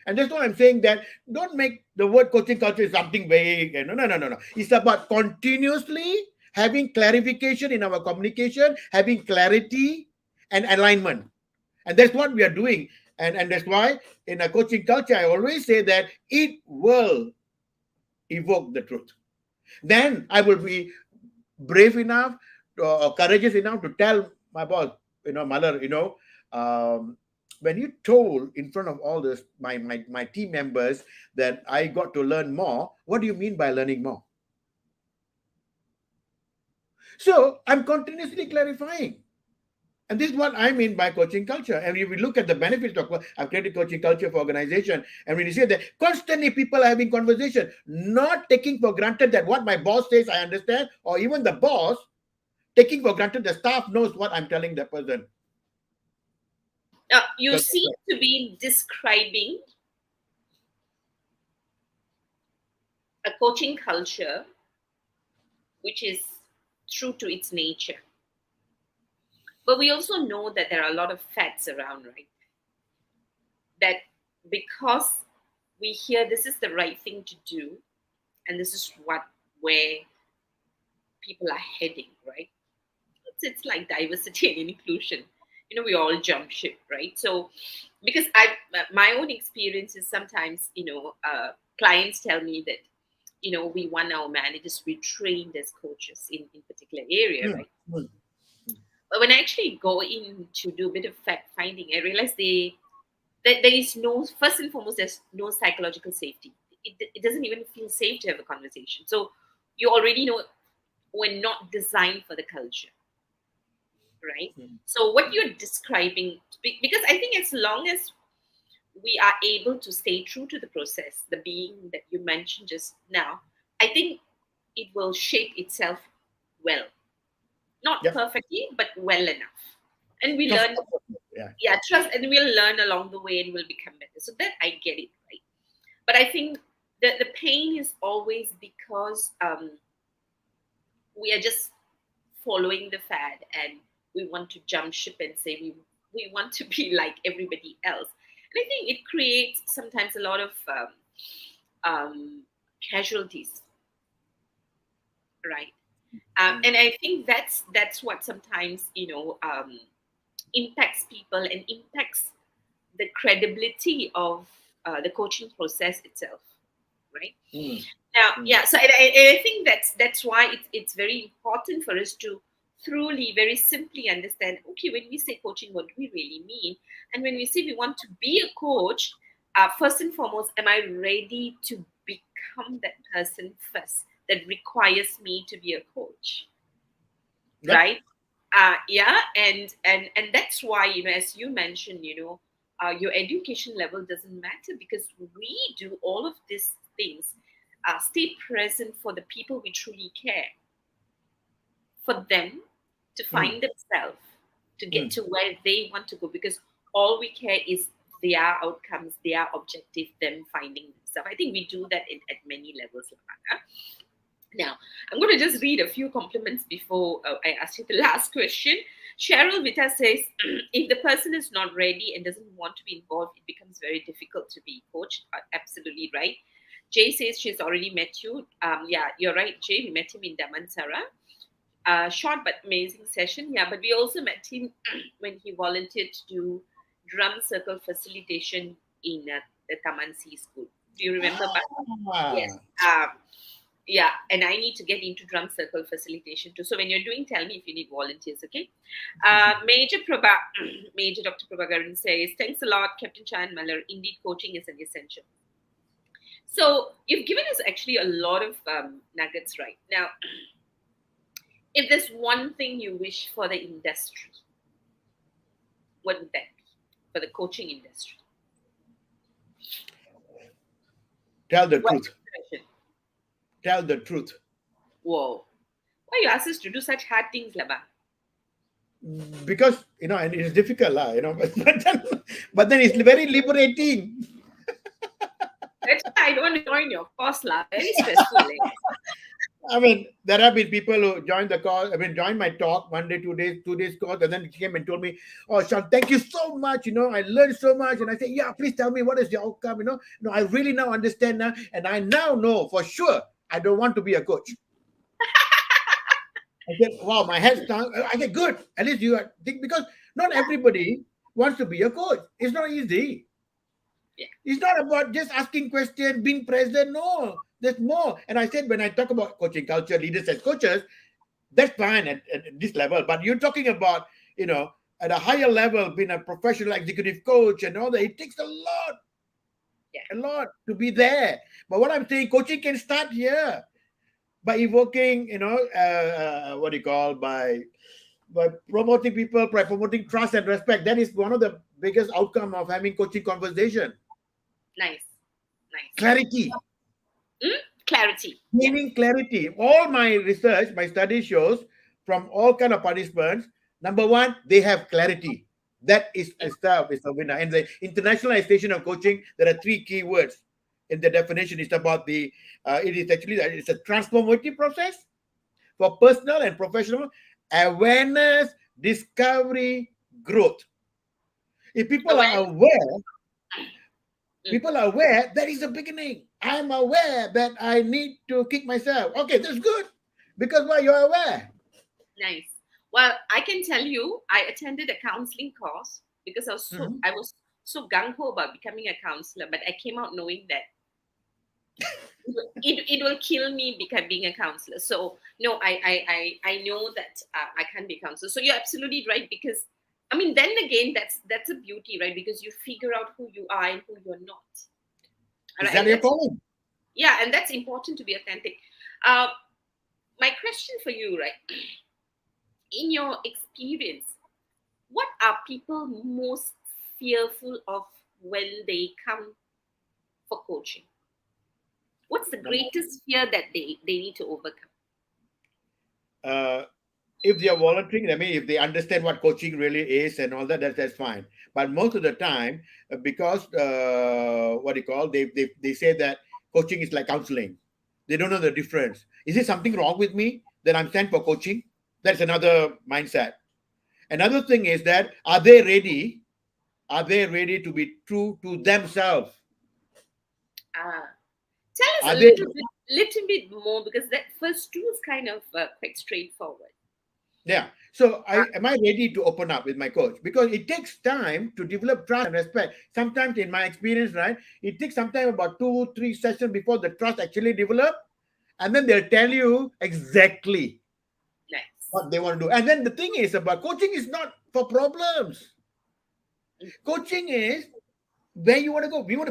Speaker 3: And that's why I'm saying that don't make the word coaching culture something vague. No, no, no, no, no. It's about continuously having clarification in our communication, having clarity and alignment. And that's what we are doing. And that's why in a coaching culture, I always say that it will evoke the truth. Then I will be brave enough or courageous enough to tell my boss, Malar, when you told in front of all this my team members that I got to learn more, what do you mean by learning more? So I'm continuously clarifying. And this is what I mean by coaching culture. And if we look at the benefits of I've created coaching culture for organization, and when you see that constantly people are having conversation, not taking for granted that what my boss says I understand, or even the boss taking for granted the staff knows what I'm telling the person.
Speaker 2: Now, you
Speaker 3: So,
Speaker 2: seem to be describing a coaching culture which is true to its nature. But we also know that there are a lot of facts around, right? That because we hear this is the right thing to do, and this is where people are heading, right? It's like diversity and inclusion. We all jump ship, right? So, because my own experience is sometimes, clients tell me that, we want our managers to be trained as coaches in particular area,
Speaker 3: mm,
Speaker 2: right?
Speaker 3: mm,
Speaker 2: But when I actually go in to do a bit of fact finding, I realize that there is no, first and foremost, there's no psychological safety. It doesn't even feel safe to have a conversation. So you already know we're not designed for the culture, right?
Speaker 3: mm,
Speaker 2: So what you're describing, because I think as long as we are able to stay true to the process, the being that you mentioned just now, I think it will shape itself well. Not
Speaker 3: yep.
Speaker 2: perfectly, but well enough. And we
Speaker 3: Trust.
Speaker 2: learn,
Speaker 3: Yeah.
Speaker 2: yeah, trust, and we'll learn along the way and we'll become better. So that I get it, right? But I think the pain is always because we are just following the fad and we want to jump ship and say we want to be like everybody else. And I think it creates sometimes a lot of casualties, right?
Speaker 3: Mm,
Speaker 2: And I think that's what sometimes impacts people and impacts the credibility of the coaching process itself, right?
Speaker 3: mm,
Speaker 2: Now,
Speaker 3: mm,
Speaker 2: yeah. So I think that's why it's very important for us to truly, very simply understand. Okay, when we say coaching, what do we really mean? And when we say we want to be a coach, first and foremost, am I ready to become that person first that requires me to be a coach,
Speaker 3: yep.
Speaker 2: right? Yeah, and that's why, as you mentioned, your education level doesn't matter, because we do all of these things, stay present for the people we truly care, for them to
Speaker 3: Mm,
Speaker 2: find themselves, to get
Speaker 3: mm,
Speaker 2: to where they want to go, because all we care is their outcomes, their objective, them finding stuff. I think we do that at many levels. Now, I'm going to just read a few compliments before I ask you the last question. Cheryl Vita says, if the person is not ready and doesn't want to be involved, it becomes very difficult to be coached. Absolutely right. Jay says she's already met you. Yeah, you're right, Jay. We met him in Damansara. Short but amazing session. Yeah, but we also met him when he volunteered to do drum circle facilitation in the Tamansi school. Do you remember? Yes. Yeah, and I need to get into drum circle facilitation too. So when you're doing, tell me if you need volunteers, okay? Major Dr. Prabhakaran says, thanks a lot, Captain Shan Moorthi. Indeed, coaching is an essential. So you've given us actually a lot of nuggets right now. If there's one thing you wish for the industry, what would that be for the coaching industry?
Speaker 3: Tell the truth. Tell the truth.
Speaker 2: Whoa. Why you ask us to do such hard things, Laba?
Speaker 3: Because, and it's difficult, but then it's very liberating.
Speaker 2: That's why I don't want to join your course, very stressful.
Speaker 3: I mean, there have been people who joined the course, joined my talk one day, 2 days course, and then came and told me, oh, Shan, thank you so much. I learned so much. And I said, yeah, please tell me what is the outcome. No, I really now understand now. And I now know for sure I don't want to be a coach. I said, wow, my head's down. I said, good. At least you are, because not everybody wants to be a coach. It's not easy. Yeah. It's not about just asking questions, being present. No, there's more. And I said, when I talk about coaching culture, leaders as coaches, that's fine at this level. But you're talking about, at a higher level, being a professional executive coach and all that, it takes a lot to be there. But what I'm saying, coaching can start here by evoking, by promoting people, by promoting trust and respect. That is one of the biggest outcome of having coaching conversation.
Speaker 2: Nice.
Speaker 3: Clarity.
Speaker 2: Clarity.
Speaker 3: Meaning clarity. All my research, my study shows from all kind of participants, number one, they have clarity. That is a winner. In the internationalization of coaching, there are 3 key words in the definition. It's about it's a transformative process for personal and professional awareness, discovery, growth. If people are aware, that is the beginning. I'm aware that I need to kick myself. Okay, that's good. Because why? You're aware.
Speaker 2: Nice. Well, I can tell you, I attended a counseling course because I was so gung-ho about becoming a counselor, but I came out knowing that it will kill me being a counselor. So no, I know that I can't be a counselor. So you're absolutely right, because then again, that's a beauty, right? Because you figure out who you are and who you're not.
Speaker 3: Is that your calling?
Speaker 2: Yeah, and that's important to be authentic. My question for you, right? In your experience, what are people most fearful of when they come for coaching? What's the greatest fear that they need to overcome?
Speaker 3: If they are volunteering, if they understand what coaching really is and all that, that's fine. But most of the time, because they say that coaching is like counseling. They don't know the difference. Is there something wrong with me that I'm sent for coaching? That's another mindset. Another thing is that are they ready to be true to themselves?
Speaker 2: Tell us little bit more, because that first two is kind of quite straightforward.
Speaker 3: Yeah. So am I ready to open up with my coach? Because it takes time to develop trust and respect. Sometimes in my experience, right, it takes sometimes about 2-3 sessions before the trust actually develop. And then they'll tell you exactly what they want to do. And then the thing is about coaching is not for problems. Coaching is where you want to go. You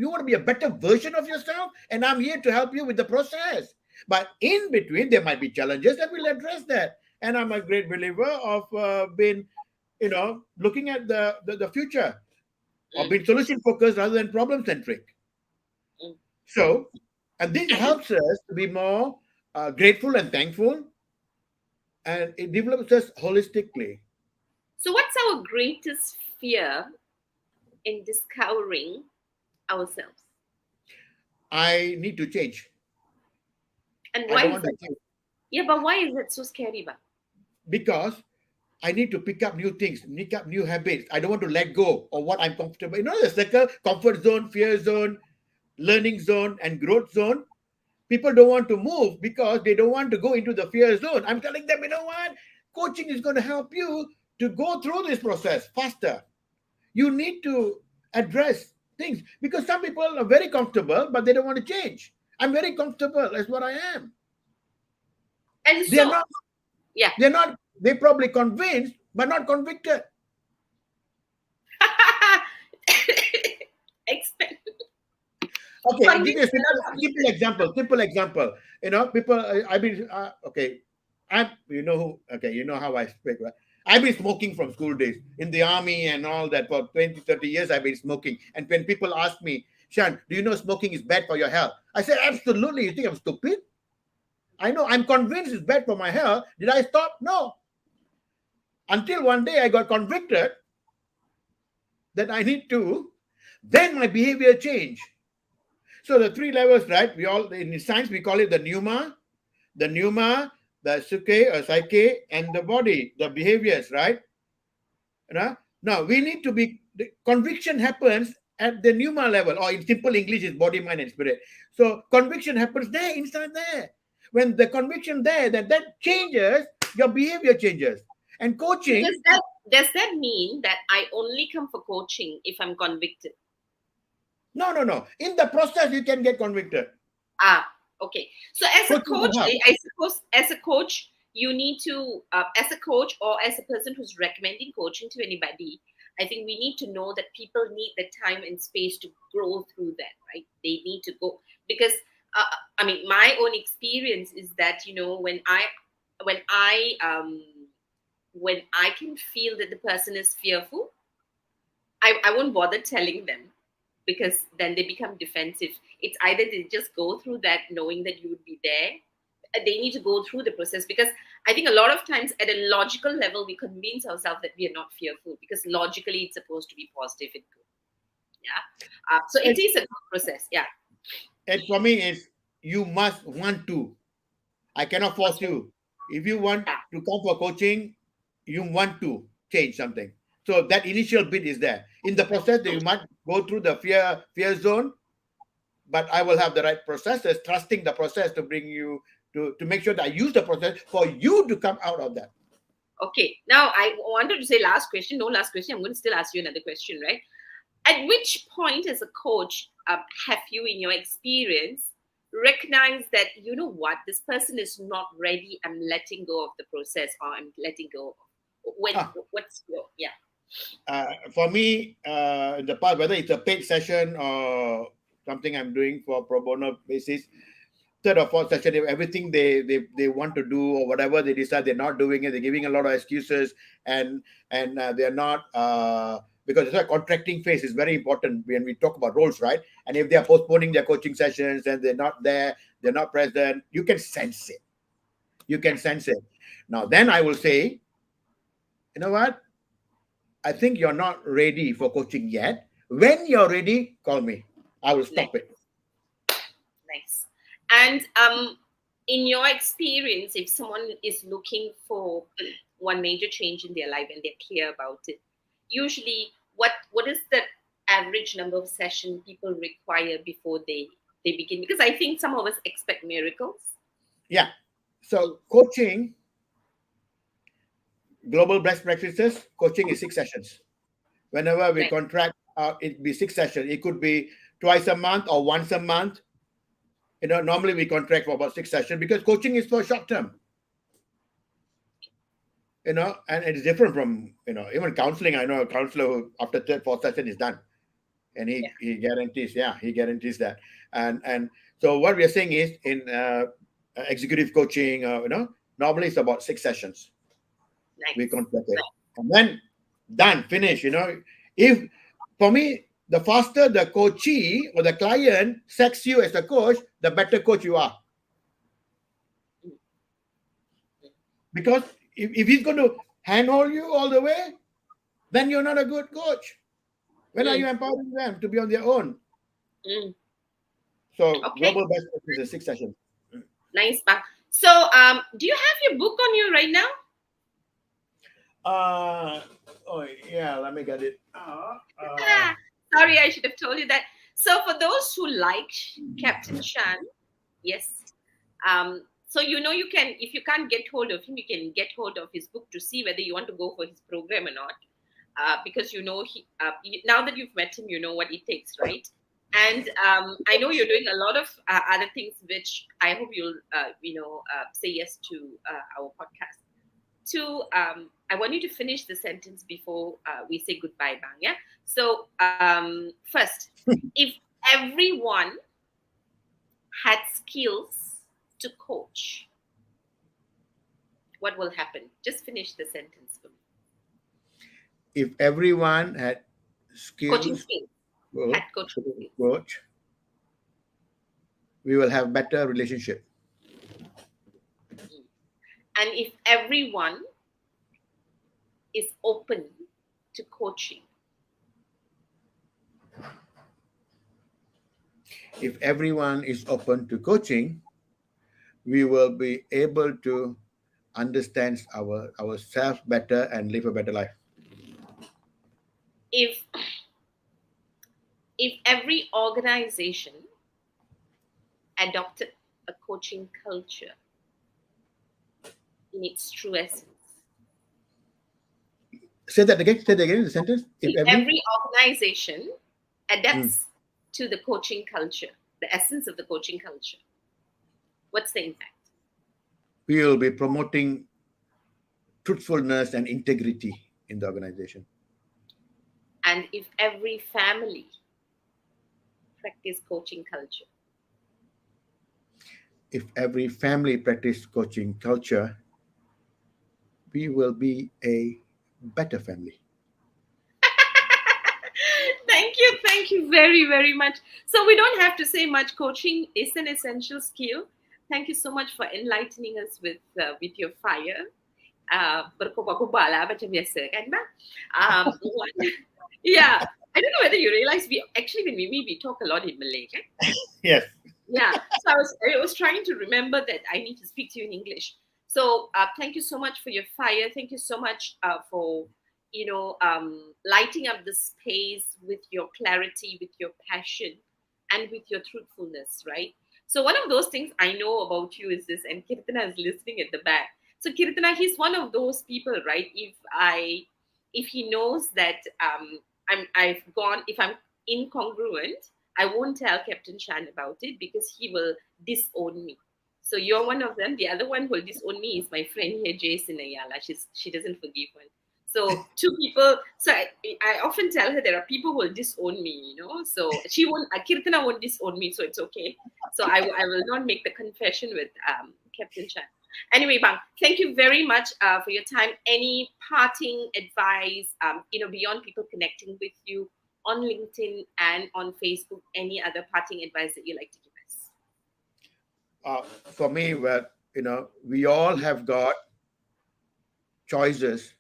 Speaker 3: want to be a better version of yourself, and I'm here to help you with the process. But in between, there might be challenges, and we'll address that. And I'm a great believer of being, looking at the future, or being solution focused rather than problem centric. So, and this helps us to be more grateful and thankful, and it develops us holistically.
Speaker 2: So, what's our greatest fear in discovering ourselves?
Speaker 3: I need to change.
Speaker 2: And
Speaker 3: I
Speaker 2: why
Speaker 3: don't
Speaker 2: is
Speaker 3: want to
Speaker 2: that?
Speaker 3: change
Speaker 2: Yeah, but why is that so scary? But
Speaker 3: because I need to pick up new things, pick up new habits. I don't want to let go of what I'm comfortable. The circle, comfort zone, fear zone, learning zone, and growth zone. People don't want to move because they don't want to go into the fear zone. I'm telling them, you know what? Coaching is going to help you to go through this process faster. You need to address things because some people are very comfortable, but they don't want to change. I'm very comfortable as what I am.
Speaker 2: and
Speaker 3: They're
Speaker 2: so
Speaker 3: not,
Speaker 2: yeah.
Speaker 3: they're probably convinced, but not convicted.
Speaker 2: Expect
Speaker 3: Okay, I'll give you a
Speaker 2: convinced and not
Speaker 3: simple
Speaker 2: convicted.
Speaker 3: example. Simple example. People. I've been okay. I'm. You know who? Okay, you know how I speak, right? I've been smoking from school days in the army and all that for 20, 30 years. I've been smoking. And when people ask me, Shan, do you know smoking is bad for your health? I say, absolutely. You think I'm stupid? I know. I'm convinced it's bad for my health. Did I stop? No. Until one day I got convicted that I need to. Then my behavior changed. So the three levels, right? We all in science we call it the pneuma, the psyche, and the body, the behaviors, right? Now we need to be the conviction happens at the pneuma level, or in simple English is body, mind, and spirit. So conviction happens there, inside there. When the conviction there, that changes, your behavior changes. And
Speaker 2: So
Speaker 3: coaching,
Speaker 2: does that mean that I only come for coaching if I'm convicted?
Speaker 3: no. In the process, you can get convicted.
Speaker 2: Ah, okay. So as a
Speaker 3: Coaching will
Speaker 2: coach,
Speaker 3: help.
Speaker 2: I suppose as a coach, you need to, as a coach or as a person who's recommending coaching to anybody, I think we need to know that people need the time and space to grow through that, right? They need to go because, I mean, my own experience is that when I when I can feel that the person is fearful, I won't bother telling them because then they become defensive. It's either they just go through that knowing that you would be there. They need to go through the process because I think a lot of times at a logical level we convince ourselves that we are not fearful because logically it's supposed to be positive and good. Yeah. So it
Speaker 3: And,
Speaker 2: is a good process. Yeah.
Speaker 3: and for me, is you must want to. I cannot force
Speaker 2: Also,
Speaker 3: you. If you want
Speaker 2: yeah.
Speaker 3: to come for coaching, you want to change something. So that initial bit is there. In the process, that you might go through the fear zone, but I will have the right processes, trusting the process to bring you to make sure that I use the process for you to come out of that.
Speaker 2: Okay. Now I wanted to say last question. No last question. I'm going to still ask you another question, right? At which point, as a coach, have you, in your experience, recognized that you know what this person is not ready? I'm letting go of the process, or I'm letting go. When
Speaker 3: Ah,
Speaker 2: what's your yeah?
Speaker 3: for me, in the past, whether it's a paid session or something I'm doing for pro bono basis, third or fourth session, everything they want to do or whatever they decide they're not doing it, they're giving a lot of excuses and they're not because it's a contracting phase is very important when we talk about roles, right? And if they are postponing their coaching sessions and they're not there, they're not present, you can sense it. You can sense it. Now, then I will say, you know what? I think you're not ready for coaching yet. When you're ready, call me. I will
Speaker 2: Nice,
Speaker 3: stop it.
Speaker 2: nice. And in your experience, if someone is looking for one major change in their life and they're clear about it, usually what is the average number of session people require before they begin? Because I think some of us expect miracles.
Speaker 3: Yeah. So coaching, global best practices, coaching is 6 sessions. Whenever we
Speaker 2: Right.
Speaker 3: contract, it be 6 sessions. It could be twice a month or once a month. Normally we contract for about 6 sessions because coaching is for short term. And it's different from even counseling. I know a counselor who after third, fourth session is done, and
Speaker 2: Yeah.
Speaker 3: he guarantees, yeah, he guarantees that. And so what we are saying is in executive coaching, normally it's about 6 sessions we
Speaker 2: Nice.
Speaker 3: contract it, and then done, finish. If for me, the faster the coachee or the client selects you as a coach, the better coach you are. Because if he's going to handhold you all the way, then you're not a good coach. When are
Speaker 2: Mm,
Speaker 3: you empowering them to be on their own?
Speaker 2: mm.
Speaker 3: So
Speaker 2: Okay,
Speaker 3: global best practices, 6 sessions.
Speaker 2: nice, Bang. So, do you have your book on you right now?
Speaker 3: Uh, oh yeah, let me get it.
Speaker 2: Ah, sorry, I should have told you that. So, for those who like Captain Shan, yes. So you can, if you can't get hold of him, you can get hold of his book to see whether you want to go for his program or not. Because now that you've met him, you know what it takes, right? And I know you're doing a lot of other things, which I hope you'll say yes to our podcast. I want you to finish the sentence before we say goodbye, Bang. Yeah. So first, if everyone had skills to coach, what will happen? Just finish the sentence for me.
Speaker 3: If everyone had
Speaker 2: Coaching
Speaker 3: skills
Speaker 2: skills.
Speaker 3: to
Speaker 2: Had coaching skills.
Speaker 3: coach, we will have better relationship.
Speaker 2: Mm. And if everyone is open to coaching,
Speaker 3: If everyone is open to coaching, we will be able to understand ourselves better and live a better life.
Speaker 2: if every organization adopted a coaching culture in its true essence,
Speaker 3: Say that again. Say that again. The sentence. If
Speaker 2: if
Speaker 3: every
Speaker 2: every organization
Speaker 3: Mm.
Speaker 2: adapts to the coaching culture, the essence of the coaching culture, what's the impact?
Speaker 3: we will be promoting truthfulness and integrity in the organization.
Speaker 2: And if every family practice coaching culture,
Speaker 3: If every family practice coaching culture, we will be a better family.
Speaker 2: thank you very, very much. So we don't have to say much. Coaching is an essential skill. Thank you so much for enlightening us with your fire. Berkuba-kuba lah macam biasa kan, Bang? Yeah, I don't know whether you realize we actually when we talk a lot in Malay, kan?
Speaker 3: Yes.
Speaker 2: Yeah, so I was trying to remember that I need to speak to you in English. So thank you so much for your fire. Thank you so much for lighting up the space with your clarity, with your passion, and with your truthfulness. Right. So one of those things I know about you is this, and Kirtana is listening at the back. So Kirtana, he's one of those people, right? If he knows that if I'm incongruent, I won't tell Captain Shan about it because he will disown me. So you're one of them. The other one who will disown me is my friend here, Jason Ayala. She doesn't forgive one. So two people. So I often tell her there are people who will disown me. So she won't. Kirtana won't disown me, so it's okay. So I will not make the confession with Captain Shan. Anyway, Bang, thank you very much for your time. Any parting advice, beyond people connecting with you on LinkedIn and on Facebook, any other parting advice that you like to give us?
Speaker 3: For me, well, we all have got choices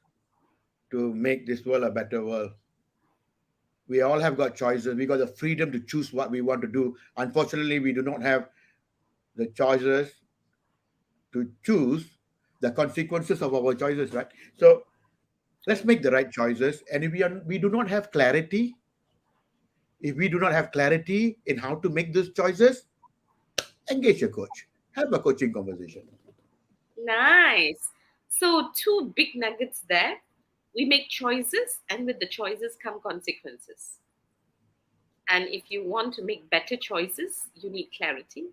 Speaker 3: to make this world a better world. We all have got choices. We got the freedom to choose what we want to do. Unfortunately, we do not have the choices to choose the consequences of our choices, right? So let's make the right choices. And if we do not have clarity, if we do not have clarity in how to make those choices, engage a coach. Have a coaching conversation.
Speaker 2: Nice. So two big nuggets there. We make choices, and with the choices come consequences. And if you want to make better choices, you need clarity.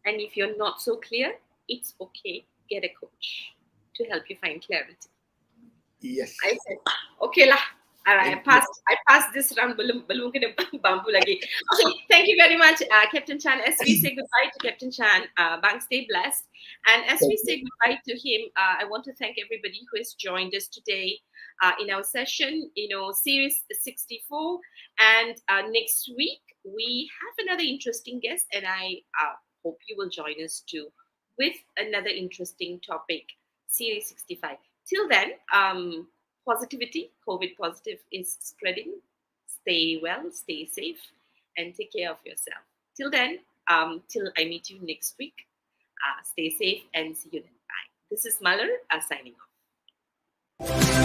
Speaker 2: And if you're not so clear, it's okay. Get a coach to help you find clarity.
Speaker 3: Yes.
Speaker 2: I said, okay lah. All right,
Speaker 3: Thank you.
Speaker 2: I passed this round. Belum kena bambu lagi. Okay, thank you very much, Captain Shan. As we say goodbye to Captain Shan, Bang, stay blessed. And as we say goodbye to him, I want to thank everybody who has joined us today in our session, Series 64. And next week, we have another interesting guest, and I hope you will join us too with another interesting topic, Series 65. Till then, positivity, COVID positive is spreading. Stay well, stay safe, and take care of yourself. Till then, till I meet you next week, stay safe and see you then. Bye. This is Malar signing off.